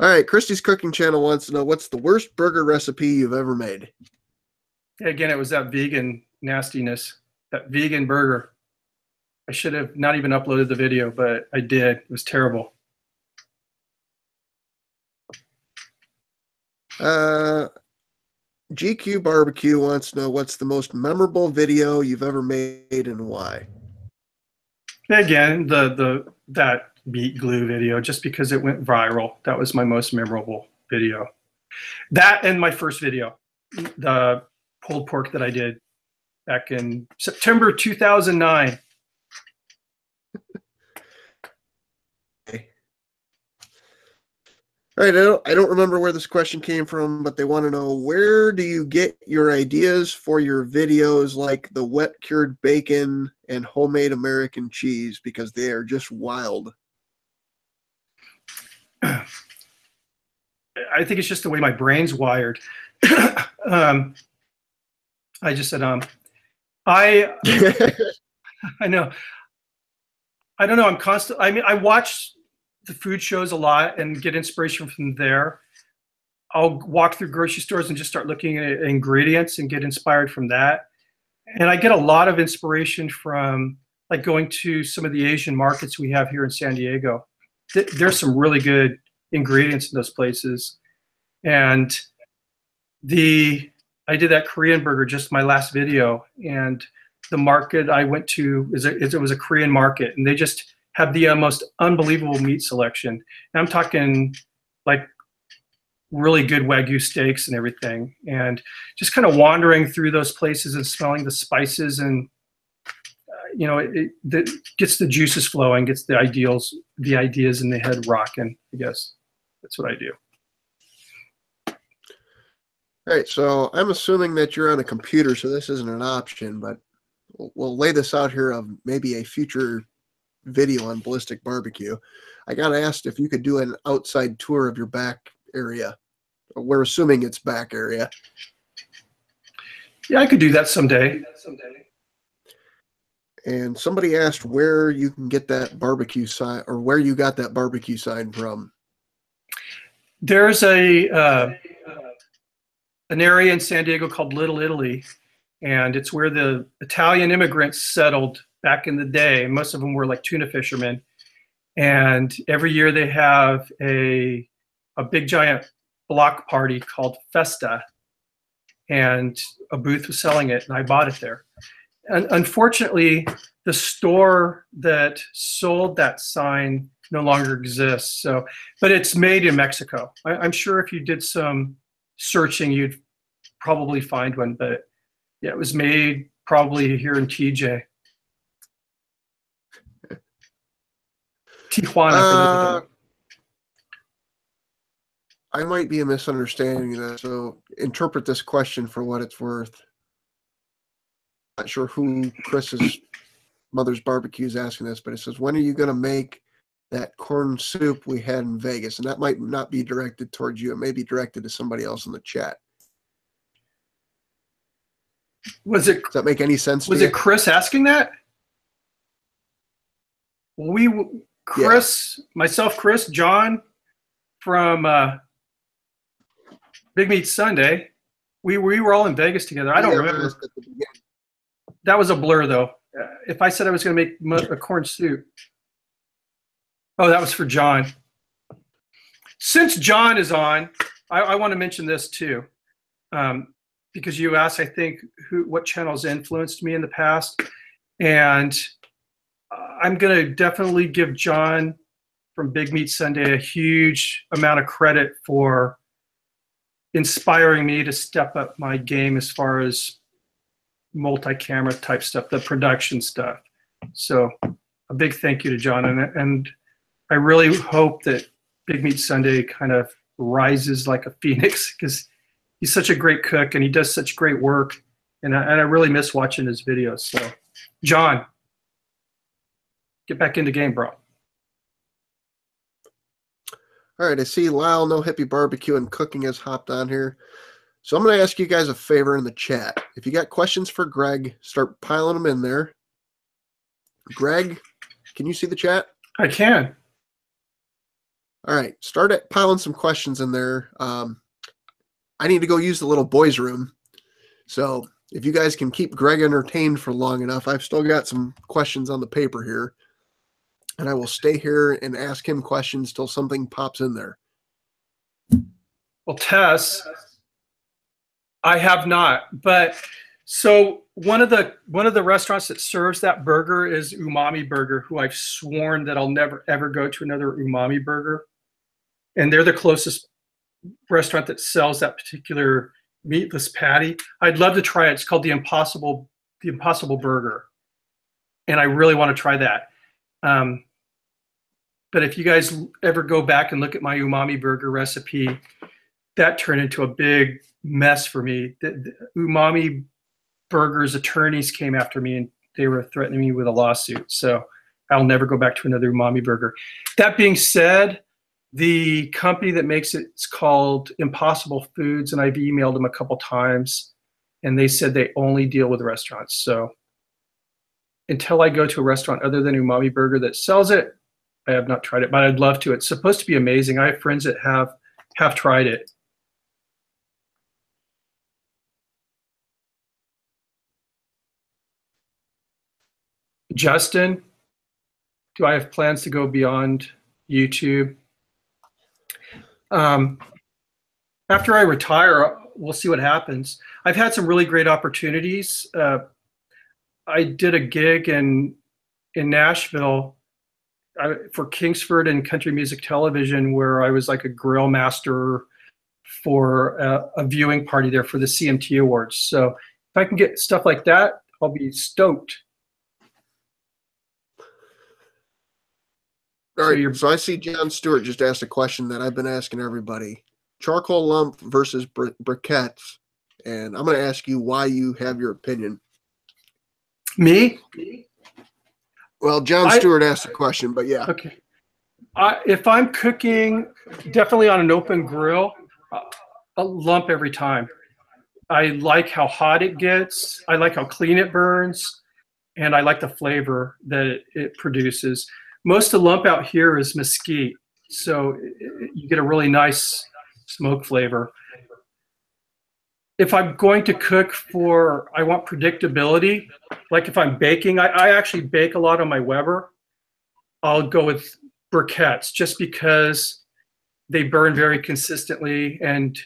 right, Christy's Cooking Channel wants to know, what's the worst burger recipe you've ever made? Again, it was that vegan nastiness, that vegan burger. I should have not even uploaded the video, but I did. It was terrible. GQ Barbecue wants to know, what's the most memorable video you've ever made and why? Again, that meat glue video, just because it went viral. That was my most memorable video. That and my first video, the pulled pork that I did back in September 2009. All right, I don't remember where this question came from, but they want to know, where do you get your ideas for your videos, like the wet cured bacon and homemade American cheese, because they are just wild? I think it's just the way my brain's wired. I just said, I I know. I don't know. I'm constant. I mean, I watch the food shows a lot and get inspiration from there. I'll walk through grocery stores and just start looking at ingredients and get inspired from that. And I get a lot of inspiration from like going to some of the Asian markets we have here in San Diego. There's some really good ingredients in those places. And I did that Korean burger, just my last video, and the market I went to it was a Korean market, and they just have the most unbelievable meat selection. And I'm talking like really good Wagyu steaks and everything, and just kind of wandering through those places and smelling the spices, and it gets the juices flowing, gets the ideas in the head rocking. I guess that's what I do. All right, so I'm assuming that you're on a computer, so this isn't an option, but we'll lay this out here of maybe a future video on Ballistic BBQ. I got asked if you could do an outside tour of your back area. We're assuming it's back area. Yeah, I could do that someday. And somebody asked where you can get that barbecue sign, or where you got that barbecue sign from. There's an area in San Diego called Little Italy, and it's where the Italian immigrants settled back in the day. Most of them were like tuna fishermen, and every year they have a big giant block party called Festa, and a booth was selling it, and I bought it there. And unfortunately, the store that sold that sign no longer exists. So, but it's made in Mexico. I'm sure if you did some searching, you'd probably find one, but yeah, it was made probably here in TJ. Tijuana. I might be misunderstanding that, so interpret this question for what it's worth. Not sure who Chris's mother's barbecue is asking this, but it says, when are you going to make that corn soup we had in Vegas? And that might not be directed towards you. It may be directed to somebody else in the chat. Does that make any sense? Was it Chris asking that? Chris, myself, Chris, John from Big Meat Sunday, we were all in Vegas together. I don't remember. That was a blur, though. If I said I was going to make a corn soup. Oh, that was for John. Since John is on, I want to mention this too. Because you asked, I think, what channels influenced me in the past. And I'm going to definitely give John from Big Meat Sunday a huge amount of credit for inspiring me to step up my game as far as multi-camera type stuff, the production stuff. So a big thank you to John. And I really hope that Big Meat Sunday kind of rises like a phoenix, because he's such a great cook and he does such great work. And I really miss watching his videos. So, John, get back into game, bro. All right, I see Lyle, No Hippie Barbecue and Cooking has hopped on here. So I'm going to ask you guys a favor in the chat. If you got questions for Greg, start piling them in there. Greg, can you see the chat? I can. All right, start piling some questions in there. I need to go use the little boys' room. So if you guys can keep Greg entertained for long enough, I've still got some questions on the paper here. And I will stay here and ask him questions till something pops in there. Well, Tess, I have not. But so one of the restaurants that serves that burger is Umami Burger, who I've sworn that I'll never, ever go to another Umami Burger. And they're the closest restaurant that sells that particular meatless patty. I'd love to try it. It's called the Impossible Burger. And I really want to try that. But if you guys ever go back and look at my Umami Burger recipe, that turned into a big mess for me. The Umami Burger's attorneys came after me and they were threatening me with a lawsuit. So I'll never go back to another Umami Burger. That being said, the company that makes it's called Impossible Foods, and I've emailed them a couple times. and they said they only deal with restaurants. So until I go to a restaurant other than Umami Burger that sells it, I have not tried it, but I'd love to. It's supposed to be amazing. I have friends that have tried it. Justin, do I have plans to go beyond YouTube? After I retire, we'll see what happens. I've had some really great opportunities. I did a gig in Nashville for Kingsford and Country Music Television, where I was like a grill master for a viewing party there for the CMT Awards. So if I can get stuff like that, I'll be stoked. All right, so I see John Stewart just asked a question that I've been asking everybody. Charcoal lump versus briquettes. And I'm going to ask you why you have your opinion. Me? Well, John Stewart asked the question, but yeah. Okay. If I'm cooking, definitely on an open grill, a lump every time. I like how hot it gets. I like how clean it burns. And I like the flavor that it produces. Most of the lump out here is mesquite. So you get a really nice smoke flavor. If I'm going to cook I want predictability. Like if I'm baking, I actually bake a lot on my Weber. I'll go with briquettes just because they burn very consistently and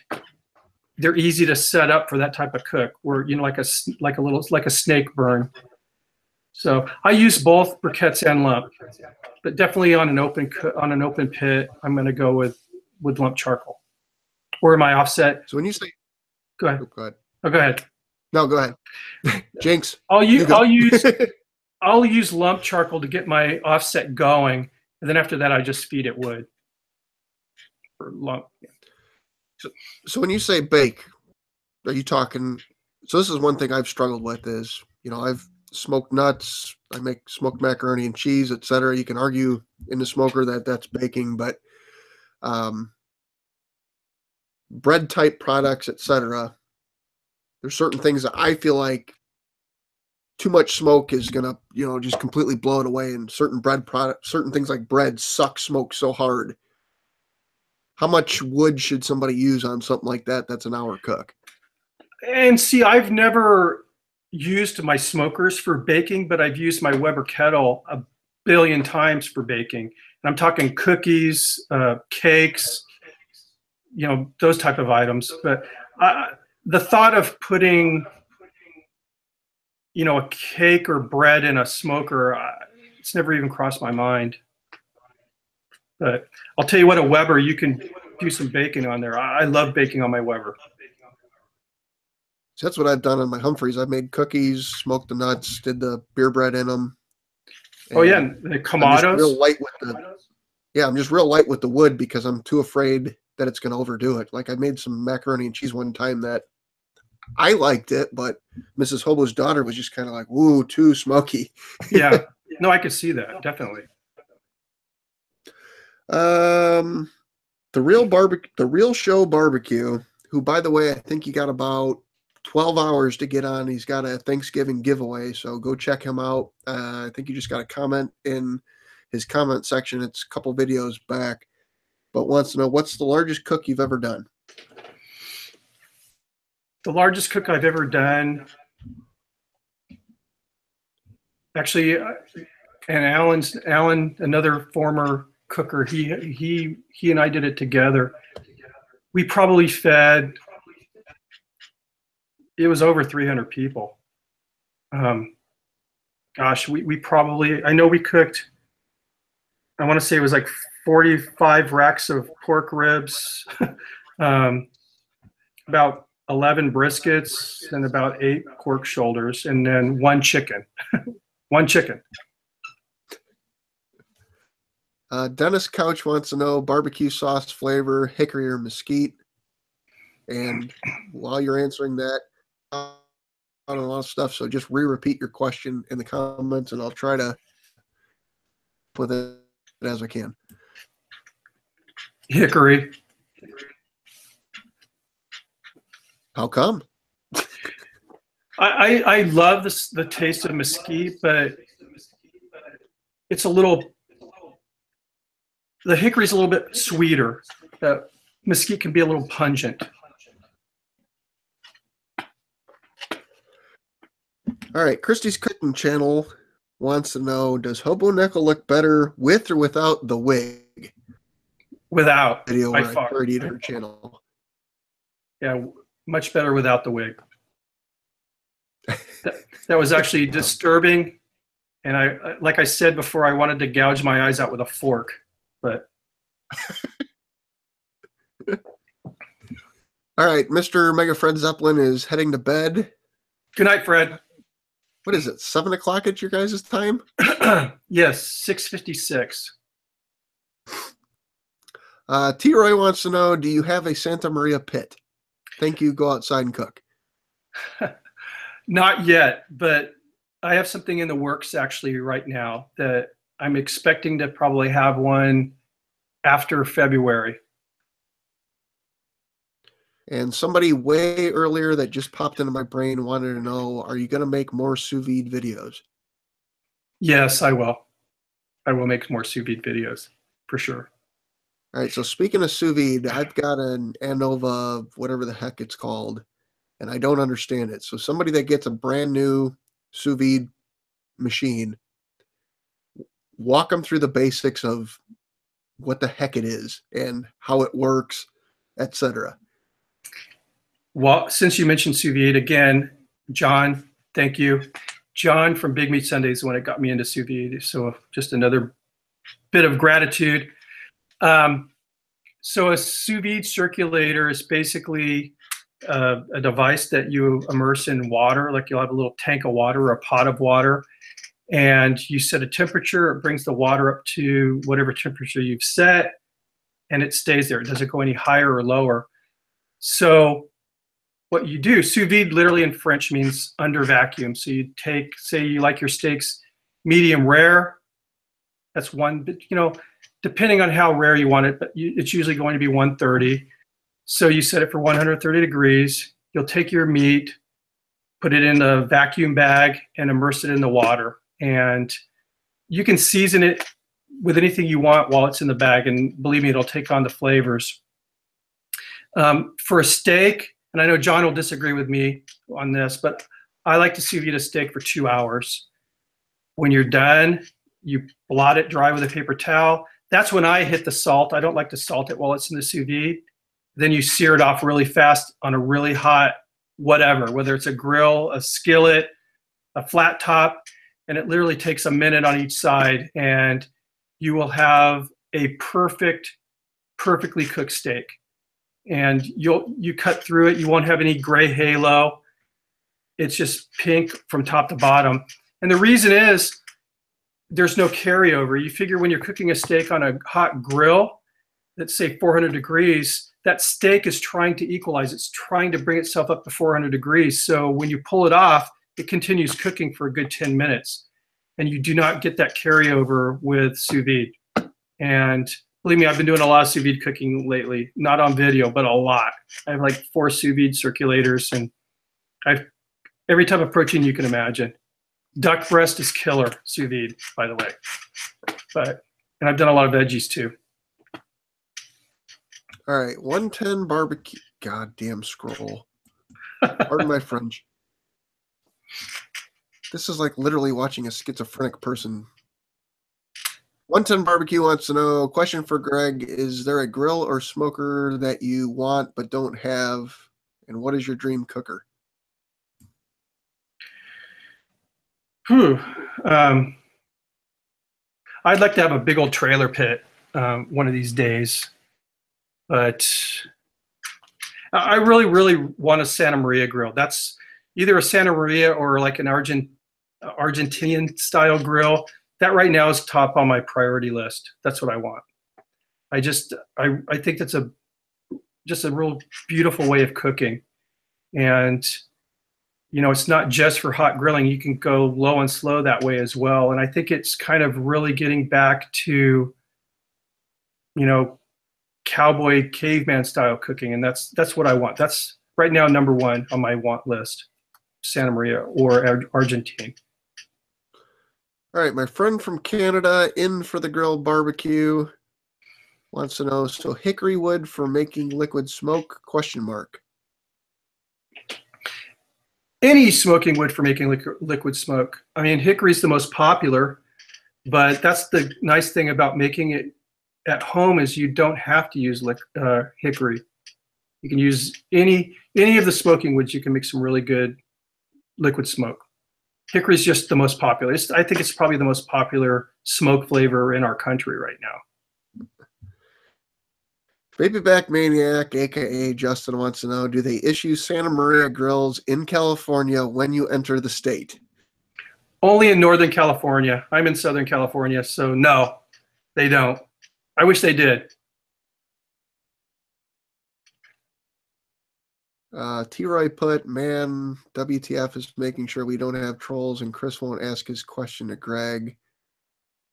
they're easy to set up for that type of cook. Where like a snake burn. So I use both briquettes and lump, but definitely on an open pit, I'm going to go with lump charcoal or my offset. So when you say, go ahead. Oh, go ahead. Oh, go ahead. No, go ahead. Jinx. I'll use lump charcoal to get my offset going, and then after that, I just feed it wood. For lump. Yeah. So when you say bake, are you talking? So this is one thing I've struggled with is, I've smoked nuts, I make smoked macaroni and cheese, etc. You can argue in the smoker that that's baking, but bread type products, etc. There's certain things that I feel like too much smoke is gonna, just completely blow it away. And certain bread products, certain things like bread suck smoke so hard. How much wood should somebody use on something like that? That's an hour cook. And see, I've never used my smokers for baking, but I've used my Weber kettle a billion times for baking. And I'm talking cookies, cakes, those type of items. But the thought of putting, a cake or bread in a smoker, it's never even crossed my mind. But I'll tell you what, a Weber, you can do some baking on there. I love baking on my Weber. So that's what I've done on my Humphreys. I've made cookies, smoked the nuts, did the beer bread in them. Oh yeah, the Kamados. I'm just real light with the wood because I'm too afraid that it's going to overdo it. Like I made some macaroni and cheese one time that I liked it, but Mrs. Hobo's daughter was just kind of like, "Woo, too smoky." Yeah, no, I could see that definitely. The Real Show Barbecue, who, by the way, I think he got about 12 hours to get on. He's got a Thanksgiving giveaway, so go check him out. I think you just got a comment in his comment section. It's a couple videos back, but wants to know, what's the largest cook you've ever done? The largest cook I've ever done, actually, and Alan, another former cooker, he and I did it together. We probably fed, it was over 300 people. Gosh, we probably, I know we cooked, I want to say it was like 45 racks of pork ribs, about 11 briskets, and about 8 pork shoulders, and then 1 chicken. One chicken. Dennis Couch wants to know barbecue sauce flavor, hickory or mesquite. And while you're answering that, on a lot of stuff, so just repeat your question in the comments, and I'll try to put it as I can. Hickory. How come? I love this, the taste of mesquite, but it's a little, the hickory's a little bit sweeter. The mesquite can be a little pungent. All right, Christy's Cooking Channel wants to know, does Hobo Nichol look better with or without the wig? Without, Video by where I far. parodied her channel. Yeah, much better without the wig. That was actually disturbing. And I, like I said before, I wanted to gouge my eyes out with a fork, but. All right, Mr. Mega Fred Zeppelin is heading to bed. Good night, Fred. What is it, 7 o'clock at your guys' time? Yes, 6:56. T-Roy wants to know, do you have a Santa Maria pit? Thank you, go outside and cook. Not yet, but I have something in the works actually right now that I'm expecting to probably have one after February. And somebody way earlier that just popped into my brain wanted to know, are you going to make more sous vide videos? Yes, I will. I will make more sous vide videos for sure. All right, so speaking of sous vide, I've got an Anova, whatever the heck it's called, and I don't understand it. So somebody that gets a brand new sous vide machine, walk them through the basics of what the heck it is and how it works, etc. Well, since you mentioned sous vide again, John, thank you. John from Big Meat Sundays is when it got me into sous vide. So just another bit of gratitude. So a sous vide circulator is basically a device that you immerse in water, like you'll have a little tank of water or a pot of water, and you set a temperature. It brings the water up to whatever temperature you've set, and it stays there. It doesn't go any higher or lower. So what you do, sous vide literally in French means under vacuum. So you take, say you like your steaks medium rare, that's one, but you know, depending on how rare you want it, but it's usually going to be 130. So you set it for 130 degrees. You'll take your meat, put it in a vacuum bag, and immerse it in the water. And you can season it with anything you want while it's in the bag, and believe me, it'll take on the flavors. For a steak, and I know John will disagree with me on this, but I like to sous vide a steak for 2 hours. When you're done, you blot it dry with a paper towel. That's when I hit the salt. I don't like to salt it while it's in the sous vide. Then you sear it off really fast on a really hot whatever, whether it's a grill, a skillet, a flat top, and it literally takes a minute on each side, and you will have a perfectly cooked steak. And you cut through it, you won't have any gray halo. It's just pink from top to bottom. And the reason is there's no carryover. You figure when you're cooking a steak on a hot grill, let's say 400 degrees, that steak is trying to equalize. It's trying to bring itself up to 400 degrees. So when you pull it off, it continues cooking for a good 10 minutes. And you do not get that carryover with sous vide. And believe me, I've been doing a lot of sous vide cooking lately, not on video, but a lot. I have like 4 sous vide circulators, and I've every type of protein you can imagine. Duck breast is killer sous vide, by the way. And I've done a lot of veggies too. All right, 110 barbecue. Goddamn scroll. Pardon my French. This is like literally watching a schizophrenic person. 110 Barbecue wants to know, question for Greg, is there a grill or smoker that you want but don't have? And what is your dream cooker? I'd like to have a big old trailer pit one of these days. But I really want a Santa Maria grill. That's either a Santa Maria or like an Argentinian style grill. That right now is top on my priority list. That's what I want. I think that's just a real beautiful way of cooking. And you know, it's not just for hot grilling. You can go low and slow that way as well. And I think it's kind of really getting back to, you know, cowboy caveman style cooking. And that's what I want. That's right now #1 on my want list. Santa Maria or Argentine. All right, my friend from Canada in for the grilled barbecue wants to know, so hickory wood for making liquid smoke, question mark. Any smoking wood for making liquid smoke. I mean, hickory is the most popular, but that's the nice thing about making it at home is you don't have to use hickory. You can use any of the smoking woods. You can make some really good liquid smoke. Hickory is just the most popular. I think it's probably the most popular smoke flavor in our country right now. Baby Back Maniac, aka Justin, wants to know, do they issue Santa Maria grills in California when you enter the state? Only in Northern California. I'm in Southern California, so no, they don't. I wish they did. T-Roy put, man, WTF is making sure we don't have trolls and Chris won't ask his question to Greg.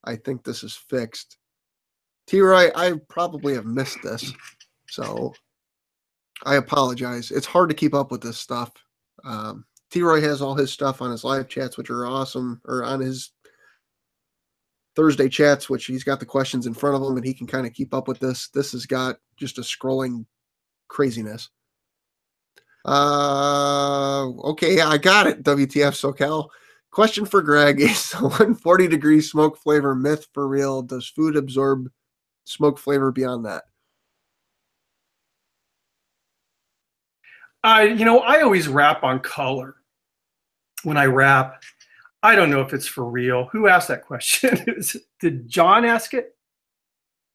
I think this is fixed. T-Roy, I probably have missed this, so I apologize. It's hard to keep up with this stuff. T-Roy has all his stuff on his live chats, which are awesome, or on his Thursday chats, which he's got the questions in front of him, and he can kind of keep up with this. This has got just a scrolling craziness. Okay, I got it, WTF SoCal. Question for Greg, is the 140-degree smoke flavor myth for real? Does food absorb smoke flavor beyond that? I always wrap on color when I wrap. I don't know if it's for real. Who asked that question? Did John ask it?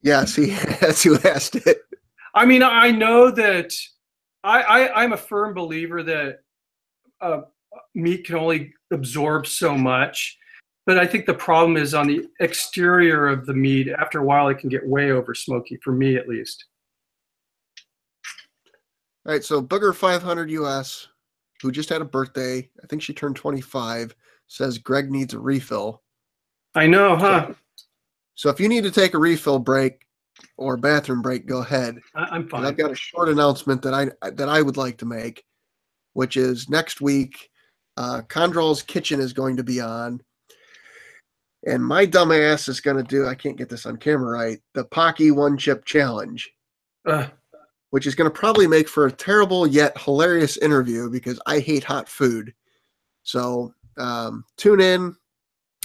Yes, that's who asked it. I mean, I know that I'm a firm believer that meat can only absorb so much, but I think the problem is on the exterior of the meat. After a while, it can get way over smoky, for me at least. All right, so Booger 500 US, who just had a birthday, I think she turned 25, says Greg needs a refill. I know, huh? So if you need to take a refill break or bathroom break, go ahead. I'm fine. I've got a short announcement that I would like to make, which is next week, Condrol's Kitchen is going to be on, and my dumb ass is going to do, I can't get this on camera right, the Pocky One Chip Challenge, which is going to probably make for a terrible yet hilarious interview because I hate hot food. So tune in.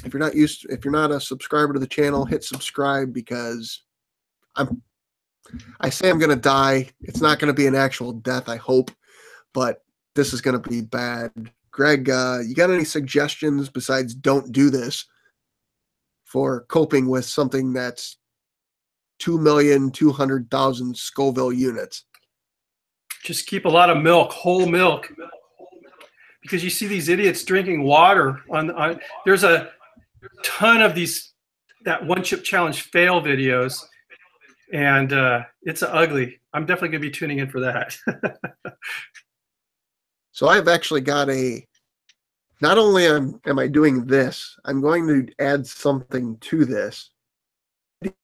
If you're not a subscriber to the channel, hit subscribe because I say I'm going to die. It's not going to be an actual death, I hope, but this is going to be bad. Greg, you got any suggestions besides don't do this for coping with something that's 2,200,000 Scoville units? Just keep a lot of milk, whole milk, because you see these idiots drinking water. There's a ton of that One Chip Challenge fail videos, and it's ugly. I'm definitely going to be tuning in for that. So I've actually got not only am I doing this, I'm going to add something to this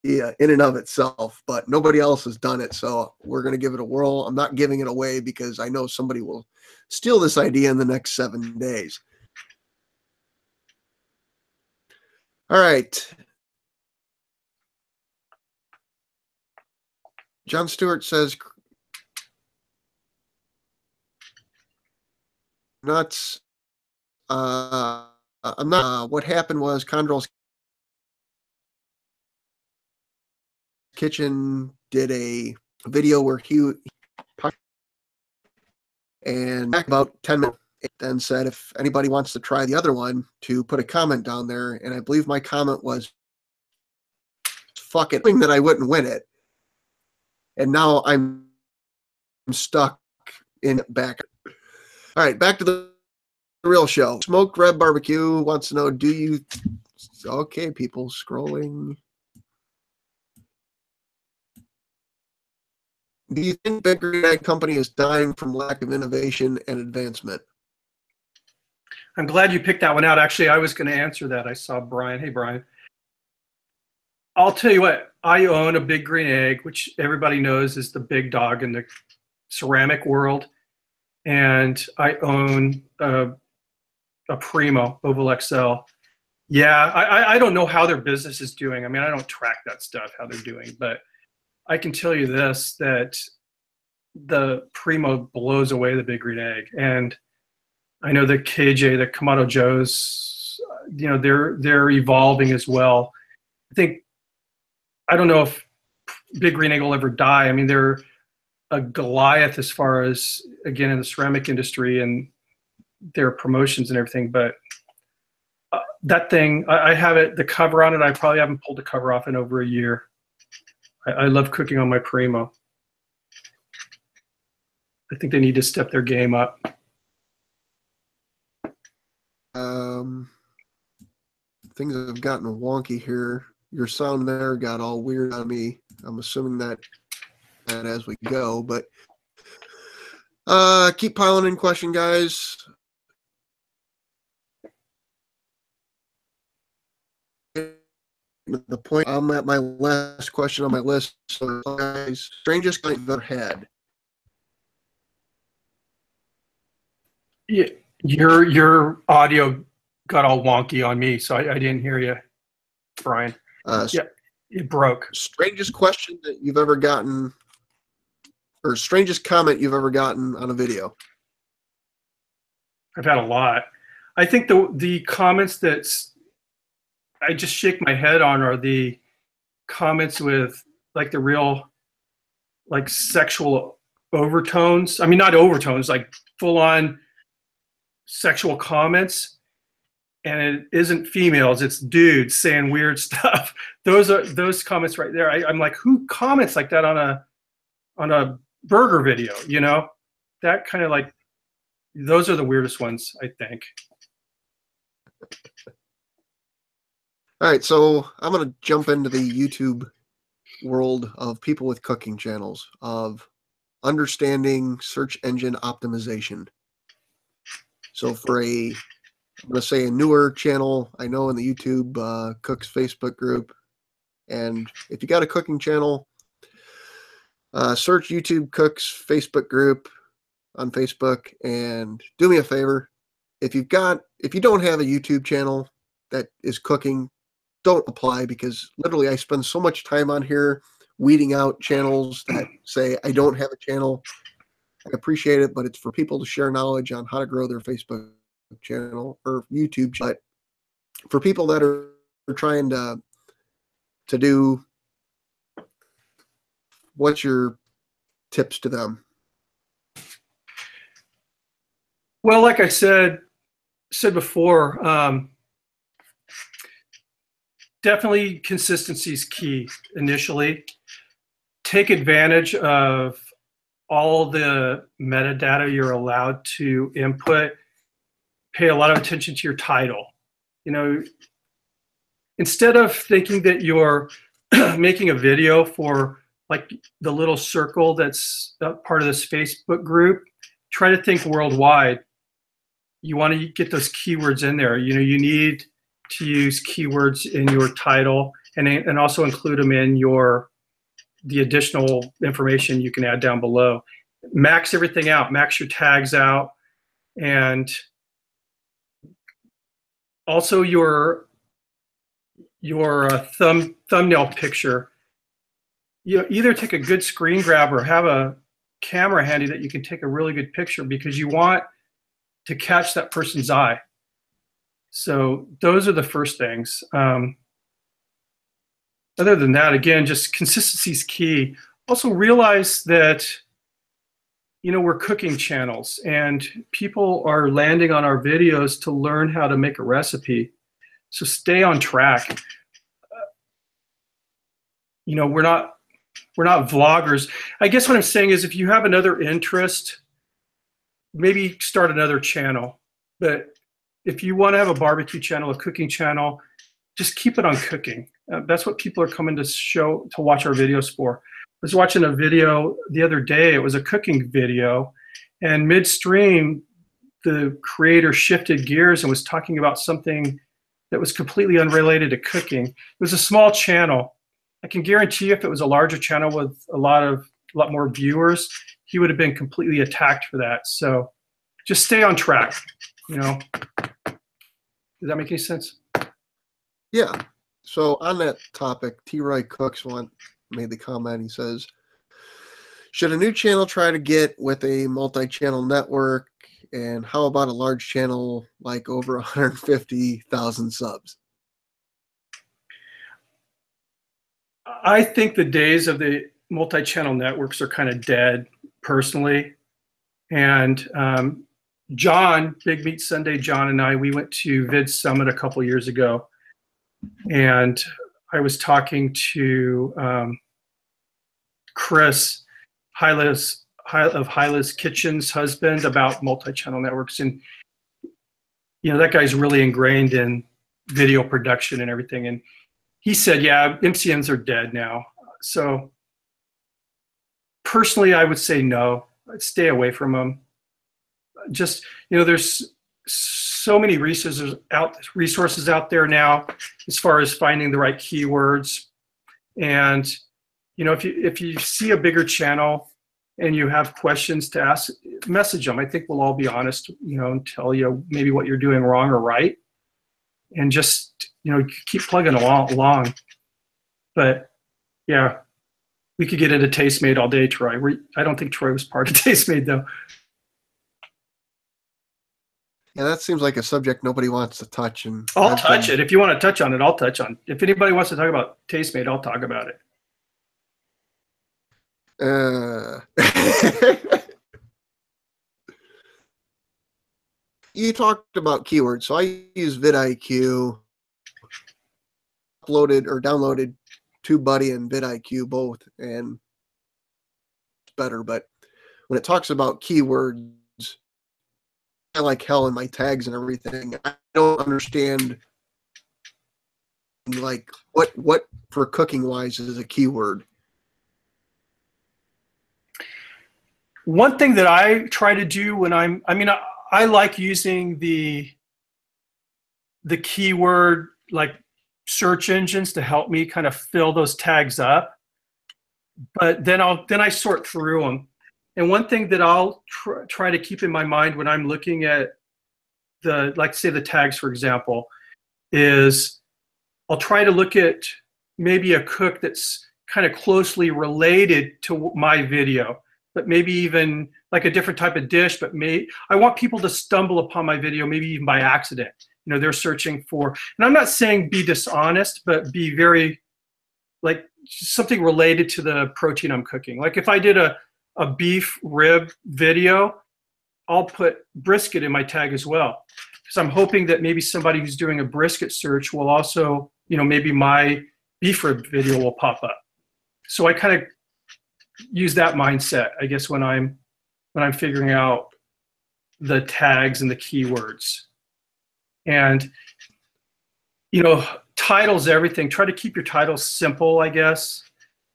in and of itself, but nobody else has done it, so we're going to give it a whirl. I'm not giving it away because I know somebody will steal this idea in the next 7 days. All right. John Stewart says, nuts. I'm not. What happened was Condrol's Kitchen did a video where he and back about 10 minutes, then said if anybody wants to try the other one, to put a comment down there. And I believe my comment was, fuck it, that I wouldn't win it. And now I'm stuck in back. All right, back to the real show. Smoked Red Barbecue wants to know, do you... Okay, people, scrolling. Do you think Big Green Egg Company is dying from lack of innovation and advancement? I'm glad you picked that one out. Actually, I was going to answer that. I saw Brian. Hey, Brian. I'll tell you what. I own a Big Green Egg, which everybody knows is the big dog in the ceramic world. And I own a Primo Oval XL. Yeah, I don't know how their business is doing. I mean, I don't track that stuff, how they're doing, but I can tell you this, that the Primo blows away the Big Green Egg. And I know the KJ, the Kamado Joes, you know, they're evolving as well. I don't know if Big Green Egg will ever die. I mean, they're a Goliath as far as, again, in the ceramic industry and their promotions and everything, but that thing, I have it, the cover on it, I probably haven't pulled the cover off in over a year. I love cooking on my Primo. I think they need to step their game up. Things have gotten wonky here. Your sound there got all weird on me. I'm assuming that as we go, but keep piling in question, guys. The point, I'm at my last question on my list. So, guys, strangest client you've ever had. Yeah, your audio got all wonky on me, so I didn't hear you, Brian. Yeah, it broke. Strangest question that you've ever gotten, or strangest comment you've ever gotten on a video? I've had a lot. I think the comments that I just shake my head on are the comments with like the real like sexual overtones. I mean, not overtones, like full on sexual comments. And it isn't females, it's dudes saying weird stuff. Those comments right there. I'm like, who comments like that on a burger video, you know? That kind of like, those are the weirdest ones, I think. All right, so I'm going to jump into the YouTube world of people with cooking channels, of understanding search engine optimization. So for I'm going to say a newer channel, I know in the YouTube Cooks Facebook group, and if you got a cooking channel, search YouTube Cooks Facebook group on Facebook, and do me a favor, if you don't have a YouTube channel that is cooking, don't apply, because literally I spend so much time on here weeding out channels that say I don't have a channel. I appreciate it, but it's for people to share knowledge on how to grow their Facebook channel or YouTube. But for people that are trying to do, what's your tips to them? Well, like I said before, definitely consistency is key initially. Take advantage of all the metadata you're allowed to input. Pay a lot of attention to your title. You know, instead of thinking that you're making a video for like the little circle that's part of this Facebook group, try to think worldwide. You want to get those keywords in there. You know, you need to use keywords in your title and also include them in the additional information you can add down below. Max everything out, max your tags out, and also your thumbnail picture. You know, either take a good screen grab or have a camera handy that you can take a really good picture, because you want to catch that person's eye. So those are the first things. Other than that, again, just consistency is key. Also realize that, you know, we're cooking channels and people are landing on our videos to learn how to make a recipe. So stay on track. You know, we're not vloggers. I guess what I'm saying is, if you have another interest, maybe start another channel. But if you want to have a barbecue channel, a cooking channel, just keep it on cooking. That's what people are coming to watch our videos for. I was watching a video the other day. It was a cooking video, and midstream, the creator shifted gears and was talking about something that was completely unrelated to cooking. It was a small channel. I can guarantee if it was a larger channel with a lot more viewers, he would have been completely attacked for that. So just stay on track, you know. Does that make any sense? Yeah. So on that topic, T-Roy Cooks made the comment. He says, should a new channel try to get with a multi-channel network? And how about a large channel like over 150,000 subs? I think the days of the multi-channel networks are kind of dead, personally. And John, Big Meat Sunday, John and I, we went to Vid Summit a couple years ago, and I was talking to Chris, of Hyla's Kitchen's husband, about multi-channel networks, and that guy's really ingrained in video production and everything, and he said, yeah, MCNs are dead now. So personally, I would say no. I'd stay away from them. Just, there's so many resources out there now as far as finding the right keywords. And, if you see a bigger channel and you have questions to ask, message them. I think we'll all be honest, and tell you maybe what you're doing wrong or right. And just, keep plugging along. But yeah, we could get into Tastemade all day, Troy. I don't think Troy was part of Tastemade, though. Yeah, that seems like a subject nobody wants to touch. And I'll touch it. If you want to touch on it, I'll touch on it. If anybody wants to talk about Tastemade, I'll talk about it. You talked about keywords. So I use vidIQ, uploaded or downloaded TubeBuddy and vidIQ both, and it's better. But when it talks about keywords, I like hell in my tags and everything. I don't understand, like, what for cooking wise is a keyword. One thing that I try to do when I like using the keyword like search engines to help me kind of fill those tags up, but then I sort through them. And one thing that I'll try to keep in my mind when I'm looking at say the tags, for example, is I'll try to look at maybe a cook that's kind of closely related to my video, but maybe even like a different type of dish, but I want people to stumble upon my video, maybe even by accident. They're searching for, and I'm not saying be dishonest, but be very, like, something related to the protein I'm cooking. Like if I did a beef rib video, I'll put brisket in my tag as well, because I'm hoping that maybe somebody who's doing a brisket search will also, maybe my beef rib video will pop up. So I kind of use that mindset, I guess, when I'm figuring out the tags and the keywords. And titles, everything. Try to keep your titles simple, I guess.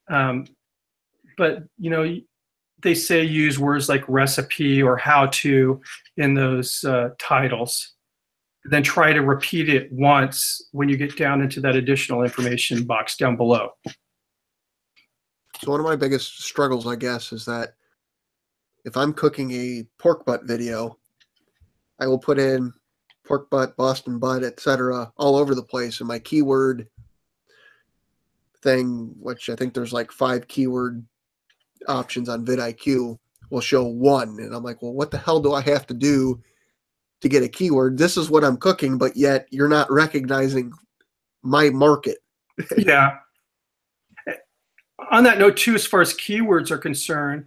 But they say use words like recipe or how to in those titles. Then try to repeat it once when you get down into that additional information box down below. So one of my biggest struggles, I guess, is that if I'm cooking a pork butt video, I will put in pork butt, Boston butt, etc., all over the place. And my keyword thing, which I think there's like 5 keyword options on vidIQ, will show 1. And I'm like, well, what the hell do I have to do to get a keyword? This is what I'm cooking, but yet you're not recognizing my market. Yeah. On that note, too, as far as keywords are concerned,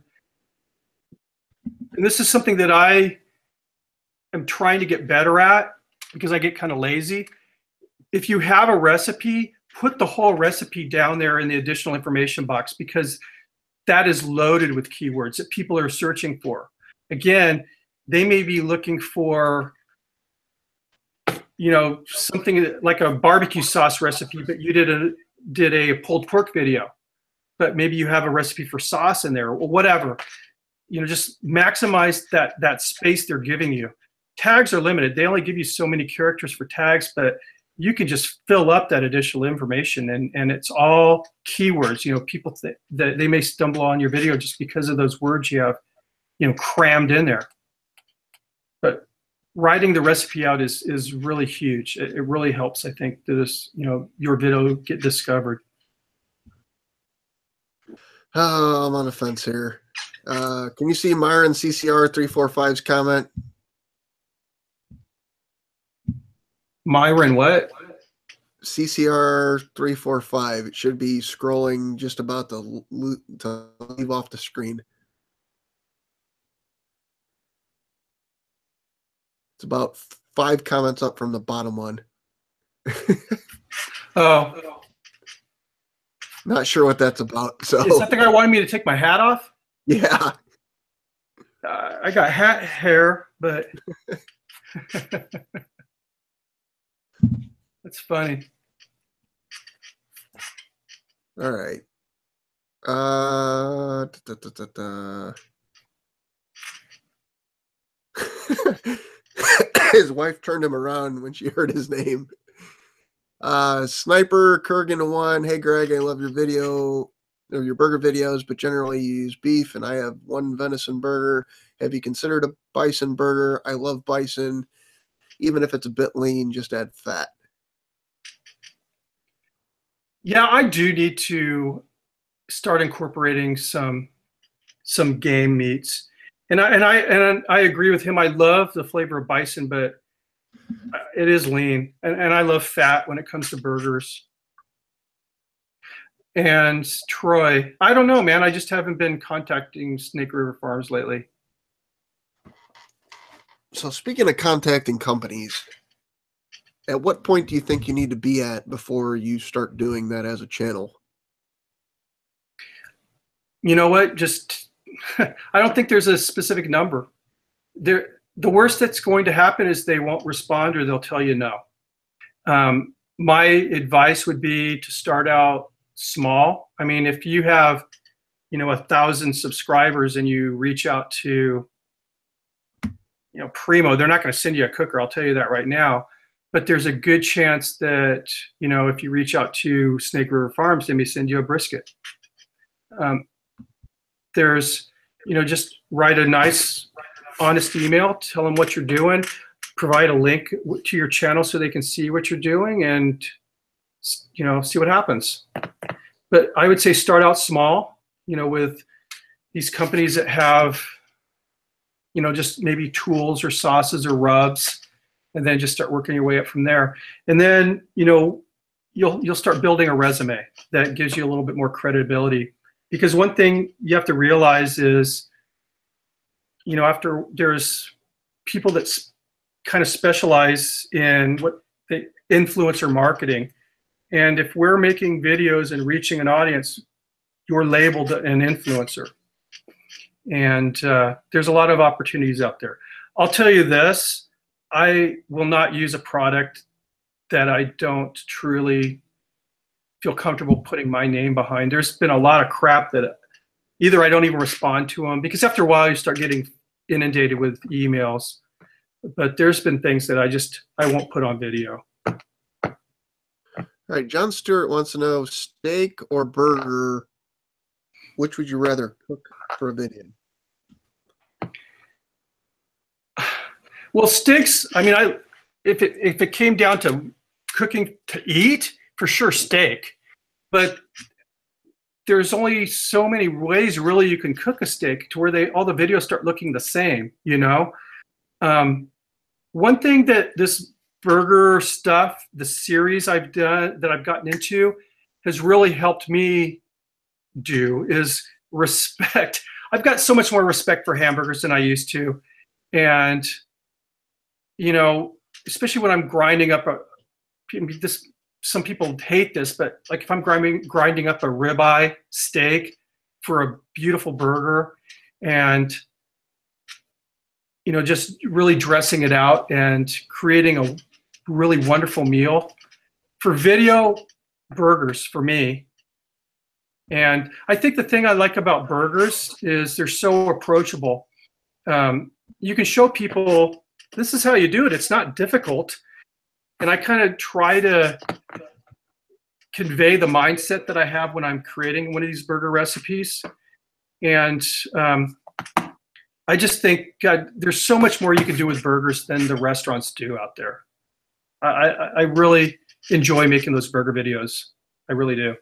and this is something that I am trying to get better at because I get kind of lazy. If you have a recipe, put the whole recipe down there in the additional information box, because that is loaded with keywords that people are searching for. Again, they may be looking for, something like a barbecue sauce recipe, but you did a pulled pork video, but maybe you have a recipe for sauce in there or whatever. Just maximize that space they're giving you. Tags are limited. They only give you so many characters for tags, but you can just fill up that additional information, and it's all keywords. People that they may stumble on your video just because of those words you have, crammed in there. But writing the recipe out is really huge. It really helps, I think, to this, your video get discovered. Oh, I'm on the fence here. Can you see Myron CCR 345's comment? Myron, what? CCR 345. It should be scrolling just about to leave off the screen. It's about 5 comments up from the bottom one. Oh. Not sure what that's about. So is that the guy wanting me to take my hat off? Yeah. I got hat hair, but that's funny. All right. His wife turned him around when she heard his name. Sniper Kurgan 1. Hey Greg, I love your video or your burger videos, but generally you use beef, and I have one venison burger. Have you considered a bison burger? I love bison, even if it's a bit lean. Just add fat. Yeah, I do need to start incorporating some game meats, and I agree with him. I love the flavor of bison, but it is lean, and I love fat when it comes to burgers. And Troy, I don't know, man. I just haven't been contacting Snake River Farms lately. So speaking of contacting companies, at what point do you think you need to be at before you start doing that as a channel? You know what? Just I don't think there's a specific number. The worst that's going to happen is they won't respond, or they'll tell you no. My advice would be to start out small. I mean, if you have 1,000 subscribers and you reach out to Primo, they're not going to send you a cooker, I'll tell you that right now. But there's a good chance that if you reach out to Snake River Farms, they may send you a brisket. There's just write a nice honest email, tell them what you're doing, provide a link to your channel so they can see what you're doing, and see what happens. But I would say start out small, with these companies that have just maybe tools or sauces or rubs, and then just start working your way up from there. And then you'll start building a resume that gives you a little bit more credibility, because one thing you have to realize is after there's people that kind of specialize in what the influencer marketing, and if we're making videos and reaching an audience, you're labeled an influencer. And there's a lot of opportunities out there. I'll tell you this, I will not use a product that I don't truly feel comfortable putting my name behind. There's been a lot of crap that either I don't even respond to them, because after a while you start getting inundated with emails. But there's been things that I won't put on video. All right, John Stewart wants to know, steak or burger, which would you rather cook for a video? Well, steaks, I mean, if it came down to cooking to eat, for sure steak. But there's only so many ways really you can cook a steak to where all the videos start looking the same, One thing that this burger stuff, the series I've done, that I've gotten into, has really helped me do is respect. I've got so much more respect for hamburgers than I used to. And, especially when I'm grinding up some people hate this, but like if I'm grinding up a ribeye steak for a beautiful burger, and just really dressing it out and creating a really wonderful meal. For video, burgers for me. And I think the thing I like about burgers is they're so approachable. You can show people, this is how you do it. It's not difficult. And I kind of try to convey the mindset that I have when I'm creating one of these burger recipes. And I just think, God, there's so much more you can do with burgers than the restaurants do out there. I really enjoy making those burger videos. I really do.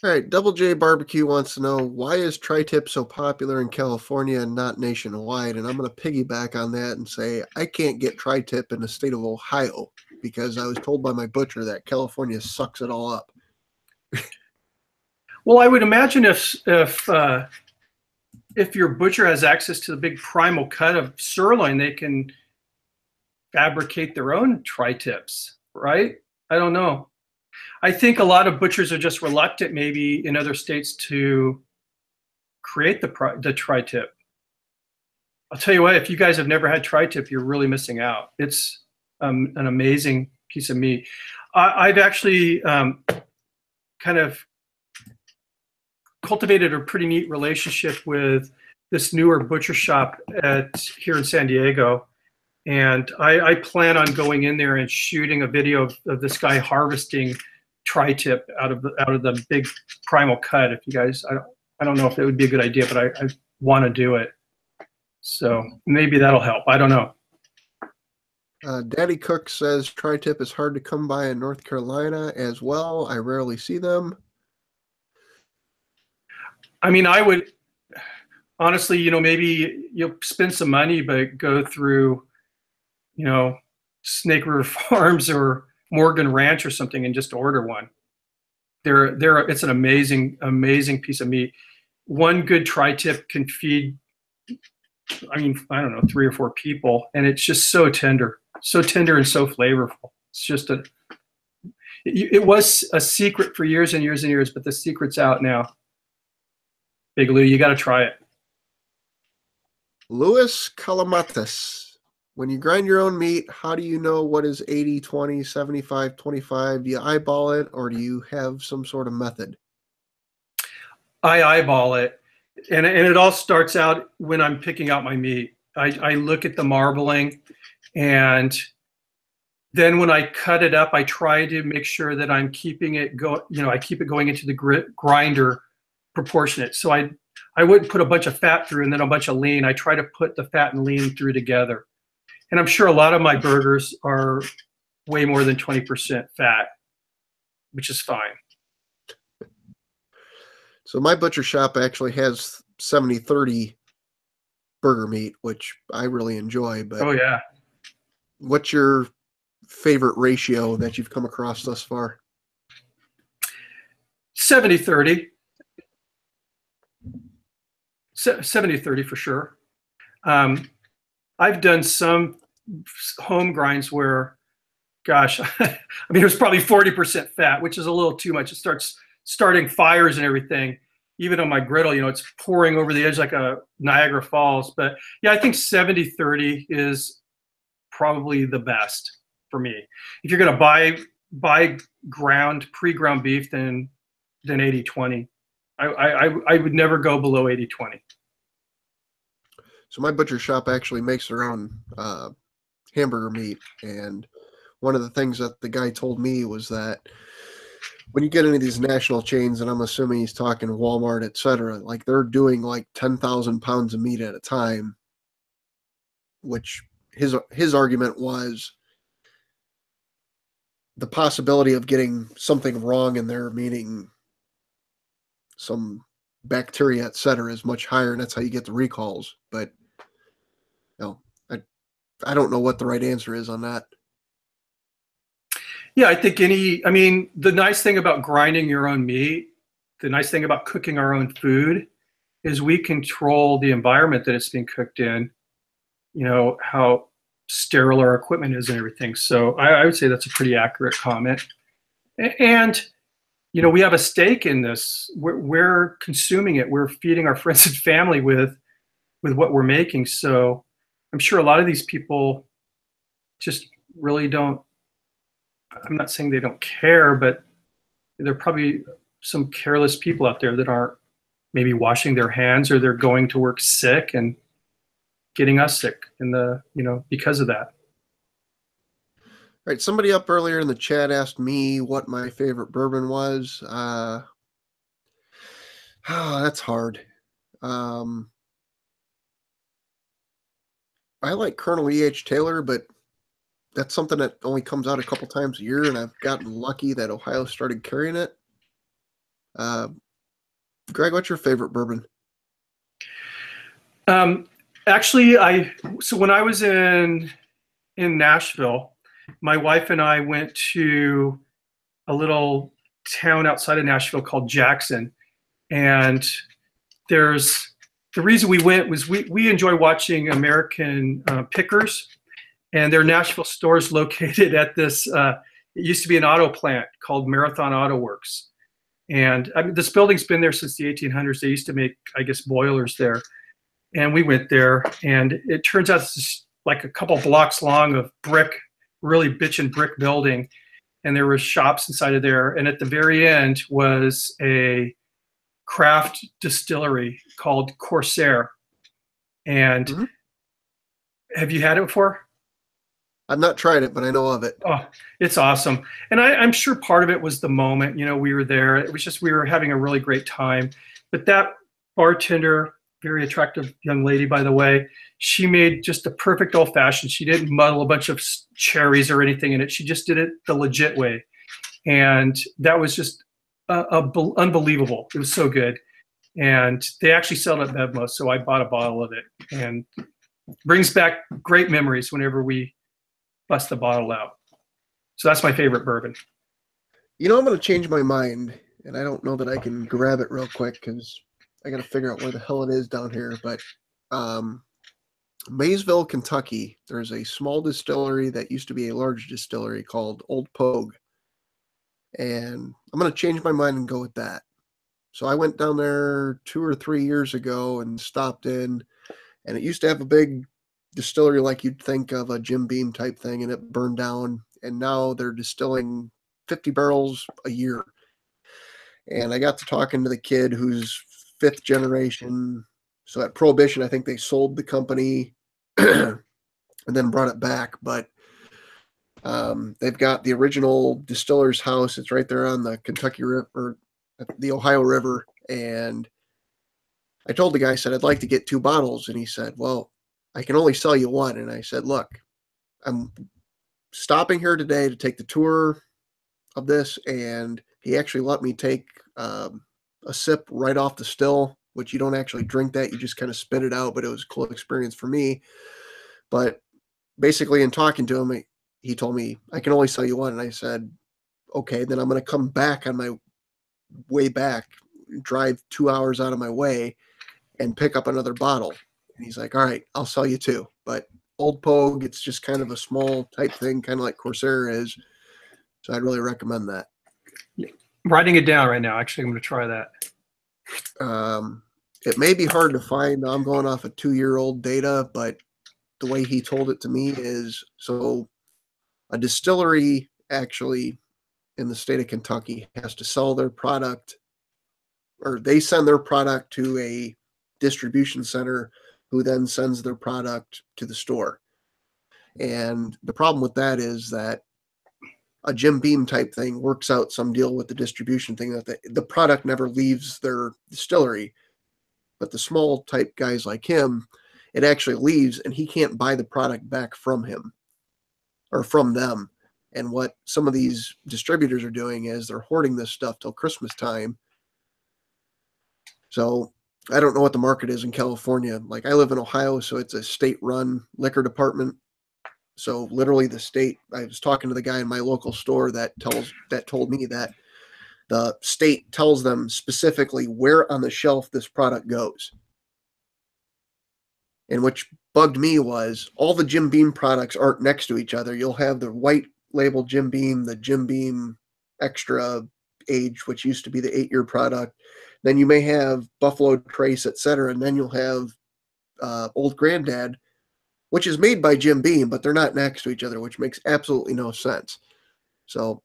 All right, Double J Barbecue wants to know, why is tri-tip so popular in California and not nationwide? And I'm going to piggyback on that and say I can't get tri-tip in the state of Ohio because I was told by my butcher that California sucks it all up. Well, I would imagine if your butcher has access to the big primal cut of sirloin, they can fabricate their own tri-tips, right? I don't know. I think a lot of butchers are just reluctant, maybe in other states, to create the tri-tip. I'll tell you what, if you guys have never had tri-tip, you're really missing out. It's an amazing piece of meat. I've actually kind of cultivated a pretty neat relationship with this newer butcher shop here in San Diego. And I plan on going in there and shooting a video of this guy harvesting tri-tip out of the big primal cut. If you guys, I don't know if it would be a good idea, but I want to do it. So maybe that'll help. I don't know. Daddy Cook says tri-tip is hard to come by in North Carolina as well. I rarely see them. I mean, I would honestly, you know, maybe you'll spend some money, but go through, you know, Snake River Farms or Morgan Ranch or something and just order one. It's an amazing piece of meat. One good tri-tip can feed, I mean, I don't know, 3 or 4 people, and it's just so tender and so flavorful. It's just it was a secret for years and years and years, but the secret's out now. Big Lou, you got to try it. Louis Calamatas, when you grind your own meat, how do you know what is 80, 20, 75, 25? Do you eyeball it, or do you have some sort of method? I eyeball it, and it all starts out when I'm picking out my meat. I look at the marbling, and then when I cut it up, I try to make sure that I'm keeping it I keep it going into the grinder proportionate. So I wouldn't put a bunch of fat through and then a bunch of lean. I try to put the fat and lean through together. And I'm sure a lot of my burgers are way more than 20% fat, which is fine. So my butcher shop actually has 70-30 burger meat, which I really enjoy. But oh yeah, what's your favorite ratio that you've come across thus far? 70-30. 70-30 for sure. I've done some home grinds where, gosh, I mean, it was probably 40% fat, which is a little too much. It starts starting fires and everything. Even on my griddle, you know, it's pouring over the edge like a Niagara Falls. But yeah, I think 70-30 is probably the best for me. If you're going to buy pre-ground beef, then 80-20. I would never go below 80-20. So my butcher shop actually makes their own hamburger meat, and one of the things that the guy told me was that when you get into these national chains, and I'm assuming he's talking Walmart, etc., like they're doing like 10,000 pounds of meat at a time, which his argument was the possibility of getting something wrong in there, meaning some bacteria, etc., is much higher, and that's how you get the recalls. But no, I don't know what the right answer is on that. Yeah, I think the nice thing about grinding your own meat, the nice thing about cooking our own food, is we control the environment that it's being cooked in, you know, how sterile our equipment is and everything. So I would say that's a pretty accurate comment. And, you know, we have a stake in this. We're consuming it. We're feeding our friends and family with what we're making. So I'm sure a lot of these people just really don't, I'm not saying they don't care, but there are probably some careless people out there that aren't maybe washing their hands, or they're going to work sick and getting us sick because of that. All right, somebody up earlier in the chat asked me what my favorite bourbon was. That's hard. I like Colonel E.H. Taylor, but that's something that only comes out a couple times a year, and I've gotten lucky that Ohio started carrying it. Uh, Greg, what's your favorite bourbon? Actually, so when I was in Nashville, my wife and I went to a little town outside of Nashville called Jackson, and the reason we went was we enjoy watching American pickers, and their Nashville stores located at this. It used to be an auto plant called Marathon Auto Works, and I mean this building's been there since the 1800s. They used to make, I guess, boilers there, and we went there, and it turns out it's just like a couple blocks long of brick, really bitchin' brick building, and there were shops inside of there, and at the very end was a craft distillery called Corsair. And have you had it before? I've not tried it, but I know of it. Oh, it's awesome. And I'm sure part of it was the moment, you know, we were there. It was just, we were having a really great time. But that bartender, very attractive young lady, by the way, she made just the perfect old fashioned. She didn't muddle a bunch of cherries or anything in it. She just did it the legit way. And that was just unbelievable. It was so good. And they actually sell it at Bevmo, so I bought a bottle of it. And brings back great memories whenever we bust the bottle out. So that's my favorite bourbon. You know, I'm going to change my mind, and I don't know that I can grab it real quick because I got to figure out where the hell it is down here. But Maysville, Kentucky, there's a small distillery that used to be a large distillery called Old Pogue. And I'm going to change my mind and go with that. So I went down there 2 or 3 years ago and stopped in, and it used to have a big distillery like you'd think of a Jim Beam type thing, and it burned down, and now they're distilling 50 barrels a year. And I got to talking to the kid who's 5th generation. So at Prohibition, I think they sold the company and then brought it back. But they've got the original distiller's house. It's right there on the Kentucky River, or the Ohio River. And I told the guy, I said, I'd like to get 2 bottles. And he said, well, I can only sell you 1. And I said, look, I'm stopping here today to take the tour of this. And he actually let me take a sip right off the still, which you don't actually drink that. You just kind of spit it out. But it was a cool experience for me. But basically in talking to him, he told me, I can only sell you 1. And I said, okay, then I'm going to come back on my way back, drive 2 hours out of my way and pick up another bottle. And he's like, all right, I'll sell you 2. But Old Pogue, it's just kind of a small type thing, kind of like Corsair is. So I'd really recommend that. Writing it down right now. Actually, I'm going to try that. It may be hard to find. I'm going off of 2-year-old data, but the way he told it to me is, so a distillery actually in the state of Kentucky has to sell their product, or they send their product to a distribution center who then sends their product to the store. And the problem with that is that a Jim Beam type thing works out some deal with the distribution thing that the product never leaves their distillery. But the small type guys like him, it actually leaves, and he can't buy the product back from him or from them. And what some of these distributors are doing is they're hoarding this stuff till Christmas time. So I don't know what the market is in California. Like, I live in Ohio, so it's a state-run liquor department. So literally the state, I was talking to the guy in my local store that told me that the state tells them specifically where on the shelf this product goes. And which bugged me was all the Jim Beam products aren't next to each other. You'll have the white label Jim Beam, the Jim Beam Extra Age, which used to be the 8-year product. Then you may have Buffalo Trace, etc. And then you'll have Old Granddad, which is made by Jim Beam, but they're not next to each other, which makes absolutely no sense. So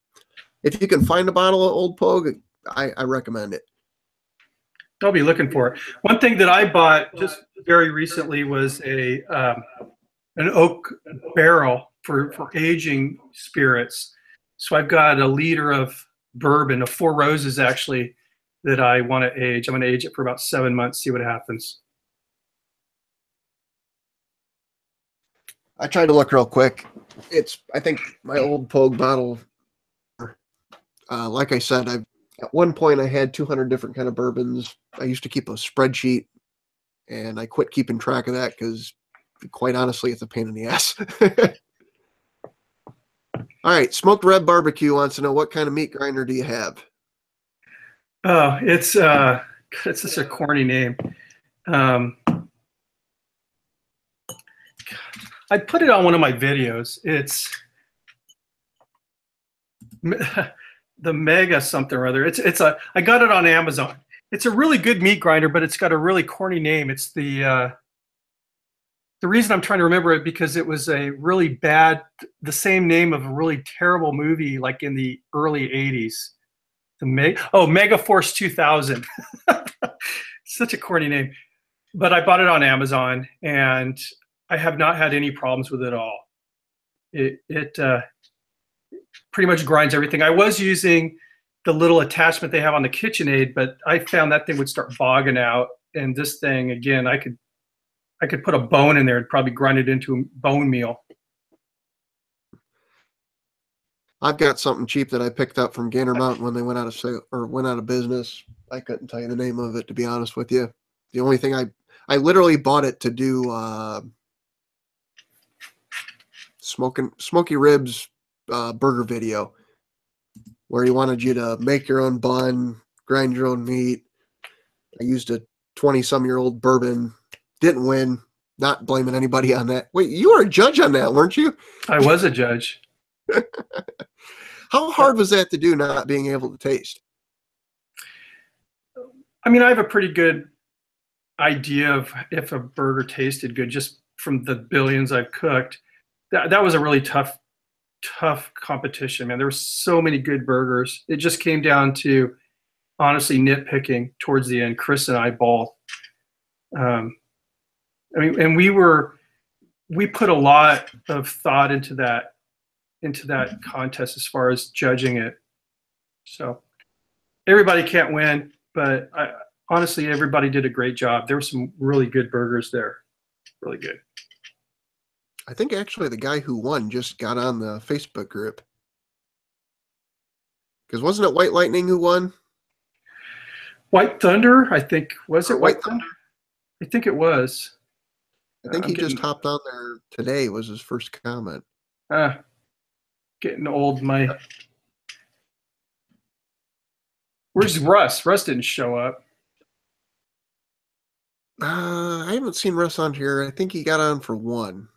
if you can find a bottle of Old Pogue, I recommend it. I'll be looking for it. One thing that I bought just very recently was an oak barrel for aging spirits. So I've got a liter of bourbon, of 4 Roses actually, that I want to age. I'm going to age it for about 7 months, see what happens. I tried to look real quick. It's, I think, my old Pogue bottle. Like I said, at one point I had 200 different kind of bourbons. I used to keep a spreadsheet, and I quit keeping track of that because, quite honestly, it's a pain in the ass. All right, Smoked Red Barbecue wants to know, what kind of meat grinder do you have? Oh, it's such a corny name. I put it on one of my videos. It's the Mega something or other. I got it on Amazon. It's a really good meat grinder, but it's got a really corny name. It's the reason I'm trying to remember it, because it was a really bad, the same name of a really terrible movie like in the early 80s. Mega Force 2000. Such a corny name. But I bought it on Amazon, and I have not had any problems with it at all. It pretty much grinds everything. I was using the little attachment they have on the KitchenAid, but I found that thing would start bogging out. And this thing, again, I could put a bone in there and probably grind it into a bone meal. I've got something cheap that I picked up from Gander Mountain when they went out of sale or went out of business. I couldn't tell you the name of it, to be honest with you. The only thing I literally bought it to do smoky ribs burger video, where he wanted you to make your own bun, grind your own meat. I used a 20-some-year-old bourbon. Didn't win. Not blaming anybody on that. Wait, you were a judge on that, weren't you? I was a judge. How hard was that to do, not being able to taste? I mean, I have a pretty good idea of if a burger tasted good just from the billions I've cooked. That was a really tough competition, man. There were so many good burgers. It just came down to, honestly, nitpicking towards the end. Chris and I both. I mean, and we put a lot of thought into that contest as far as judging it. So everybody can't win, but honestly, everybody did a great job. There were some really good burgers there. Really good. I think actually the guy who won just got on the Facebook group. Because wasn't it White Lightning who won? White Thunder, I think. Was it White Thunder? I think it was. I think he just hopped on there today, was his first comment. Getting old. Where's Russ? Russ didn't show up. I haven't seen Russ on here. I think he got on for one.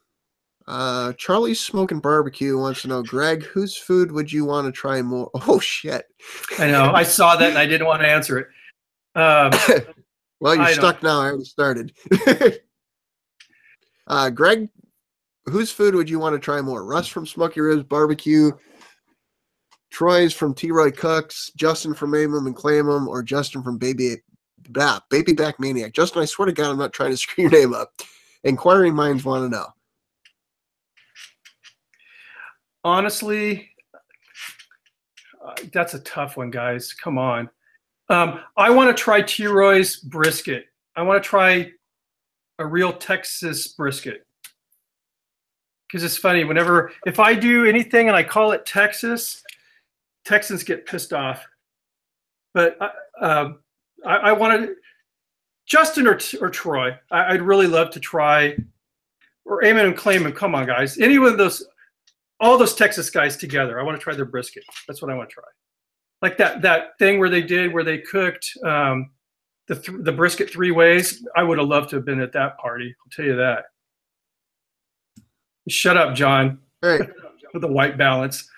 Charlie's Smoking Barbecue wants to know, Greg, whose food would you want to try more? Oh, shit. I know. I saw that and I didn't want to answer it. Well, you're stuck now. I already started. Greg, whose food would you want to try more? Russ from Smoky Ribs Barbecue, Troy's from T-Roy Cooks, Justin from Aim'em and Claim'em, or Justin from Baby Back Maniac? Justin, I swear to God, I'm not trying to screw your name up. Inquiring minds want to know. Honestly, that's a tough one, guys. Come on. I want to try T-Roy's brisket. I want to try a real Texas brisket. Because it's funny, if I do anything and I call it Texas, Texans get pissed off. But I want to, Justin or Troy, I'd really love to try, or Amen and Claim'em. Come on, guys. Any one of those, all those Texas guys together. I want to try their brisket. That's what I want to try. Like that thing where they cooked the brisket 3 ways. I would have loved to have been at that party. I'll tell you that. Shut up, John. All right. With the white balance.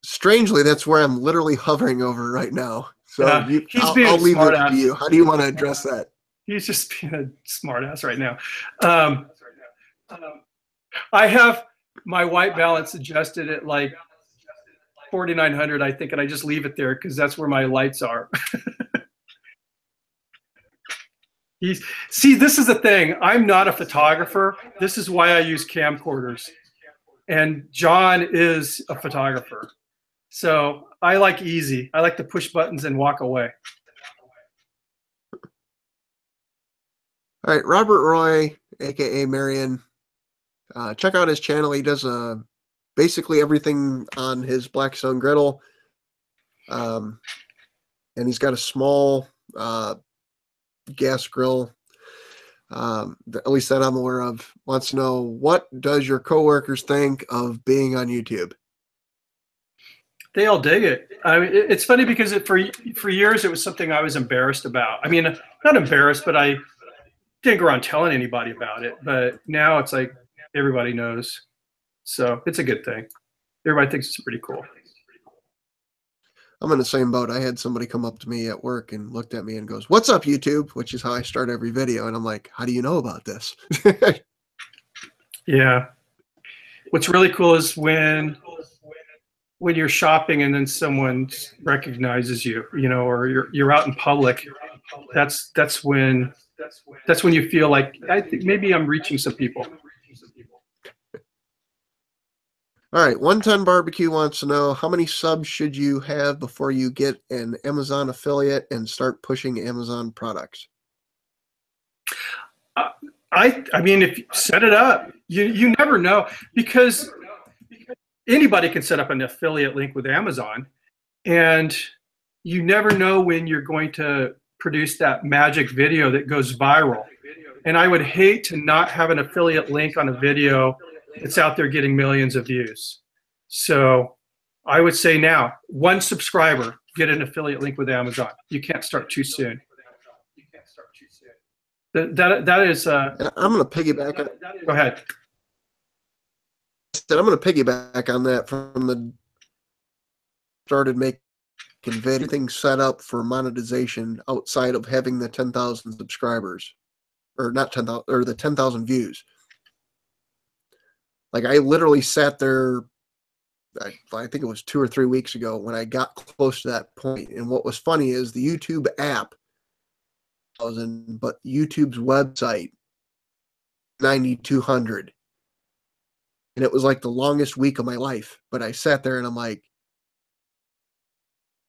Strangely, that's where I'm literally hovering over right now. So I'll leave it to you. How do you want to address that? He's just being a smartass right now. I have my white balance adjusted at like 4,900, I think, and I just leave it there because that's where my lights are. See, this is the thing. I'm not a photographer. This is why I use camcorders. And John is a photographer. So I like easy. I like to push buttons and walk away. All right, Robert Roy, aka Marion. Check out his channel. He does basically everything on his Blackstone griddle. And he's got a small gas grill, at least that I'm aware of. Wants to know, what does your coworkers think of being on YouTube? They all dig it. I mean, it's funny because for years it was something I was embarrassed about. I mean, not embarrassed, but I didn't go around telling anybody about it. But now it's like everybody knows, so it's a good thing. Everybody thinks it's pretty cool. I'm in the same boat. I had somebody come up to me at work and looked at me and goes, "What's up, YouTube?" Which is how I start every video. And I'm like, "How do you know about this?" Yeah. What's really cool is when you're shopping and then someone recognizes you, you know, or you're out in public. That's when you feel like, I think maybe I'm reaching some people. All right, 110 Barbecue wants to know, how many subs should you have before you get an Amazon affiliate and start pushing Amazon products? I mean, if you set it up, you never know, because anybody can set up an affiliate link with Amazon, and you never know when you're going to produce that magic video that goes viral. And I would hate to not have an affiliate link on a video that's out there getting millions of views. So I would say now, 1 subscriber, get an affiliate link with Amazon. You can't start too soon. That is. I'm going to piggyback. Go ahead. I'm going to piggyback on that from the started making everything set up for monetization outside of having the 10,000 subscribers, or not 10,000, or the 10,000 views. Like, I literally sat there, I think it was 2 or 3 weeks ago when I got close to that point. And what was funny is the YouTube app, but YouTube's website, 9,200. And it was like the longest week of my life. But I sat there and I'm like,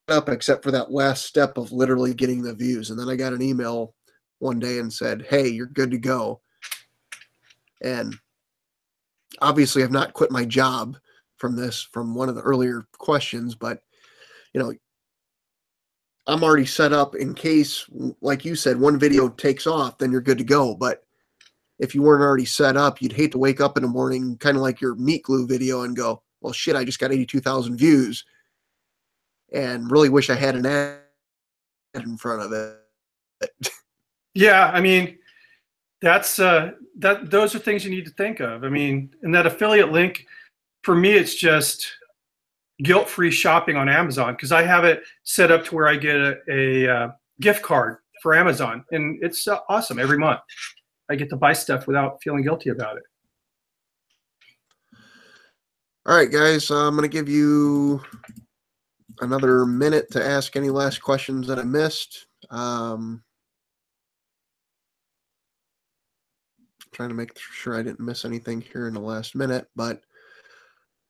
up except for that last step of literally getting the views. And then I got an email one day and said, "Hey, you're good to go." And obviously I've not quit my job from one of the earlier questions, but you know, I'm already set up in case, like you said, one video takes off, then you're good to go. But if you weren't already set up, you'd hate to wake up in the morning, kind of like your meat glue video, and go, "Well, shit, I just got 82,000 views. And really wish I had an ad in front of it." Yeah, I mean, those are things you need to think of. I mean, and that affiliate link, for me, it's just guilt-free shopping on Amazon, because I have it set up to where I get a gift card for Amazon, and it's awesome every month. I get to buy stuff without feeling guilty about it. All right, guys, I'm going to give you another minute to ask any last questions that I missed. Trying to make sure I didn't miss anything here in the last minute, but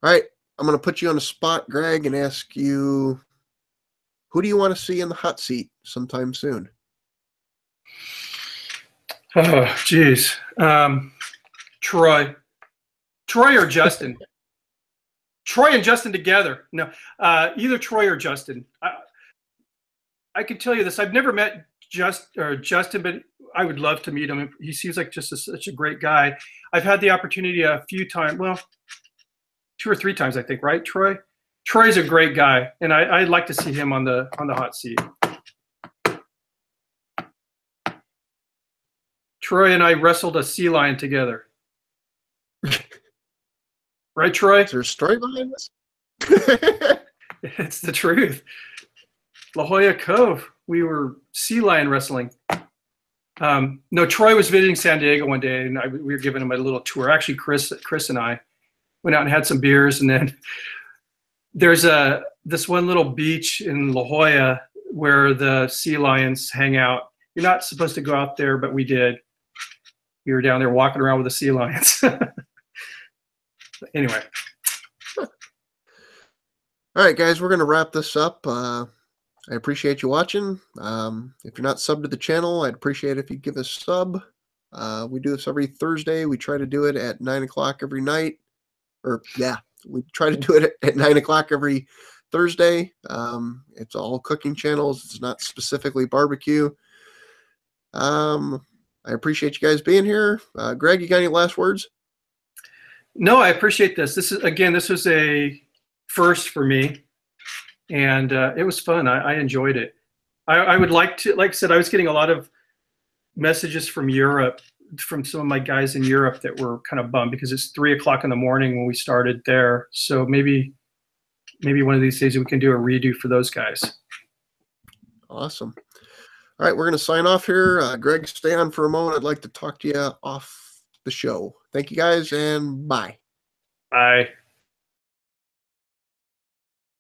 all right, I'm going to put you on the spot, Greg, and ask you, who do you want to see in the hot seat sometime soon? Oh, geez. Troy or Justin. Troy and Justin together. No, either Troy or Justin. I can tell you this. I've never met Justin, but I would love to meet him. He seems like just such a great guy. I've had the opportunity a few times, well, 2 or 3 times, I think, right, Troy? Troy's a great guy, and I'd like to see him on the hot seat. Troy and I wrestled a sea lion together. Right, Troy? Is there a story behind this? It's the truth. La Jolla Cove, we were sea lion wrestling. No, Troy was visiting San Diego one day, and we were giving him a little tour. Actually, Chris and I went out and had some beers, and then there's this one little beach in La Jolla where the sea lions hang out. You're not supposed to go out there, but we did. We were down there walking around with the sea lions. Anyway. All right, guys, we're going to wrap this up. I appreciate you watching. If you're not subbed to the channel, I'd appreciate it if you give us a sub. We do this every Thursday. We try to do it at 9 o'clock every night. Or, yeah, we try to do it at 9 o'clock every Thursday. It's all cooking channels. It's not specifically barbecue. I appreciate you guys being here. Greg, you got any last words? No, I appreciate this. This was a first for me, and it was fun. I enjoyed it. I would like to, like I said, I was getting a lot of messages from Europe, from some of my guys in Europe that were kind of bummed because it's 3 o'clock in the morning when we started there. So maybe one of these days we can do a redo for those guys. Awesome. All right, we're going to sign off here. Greg, stay on for a moment. I'd like to talk to you off the show. Thank you guys, and bye. Bye.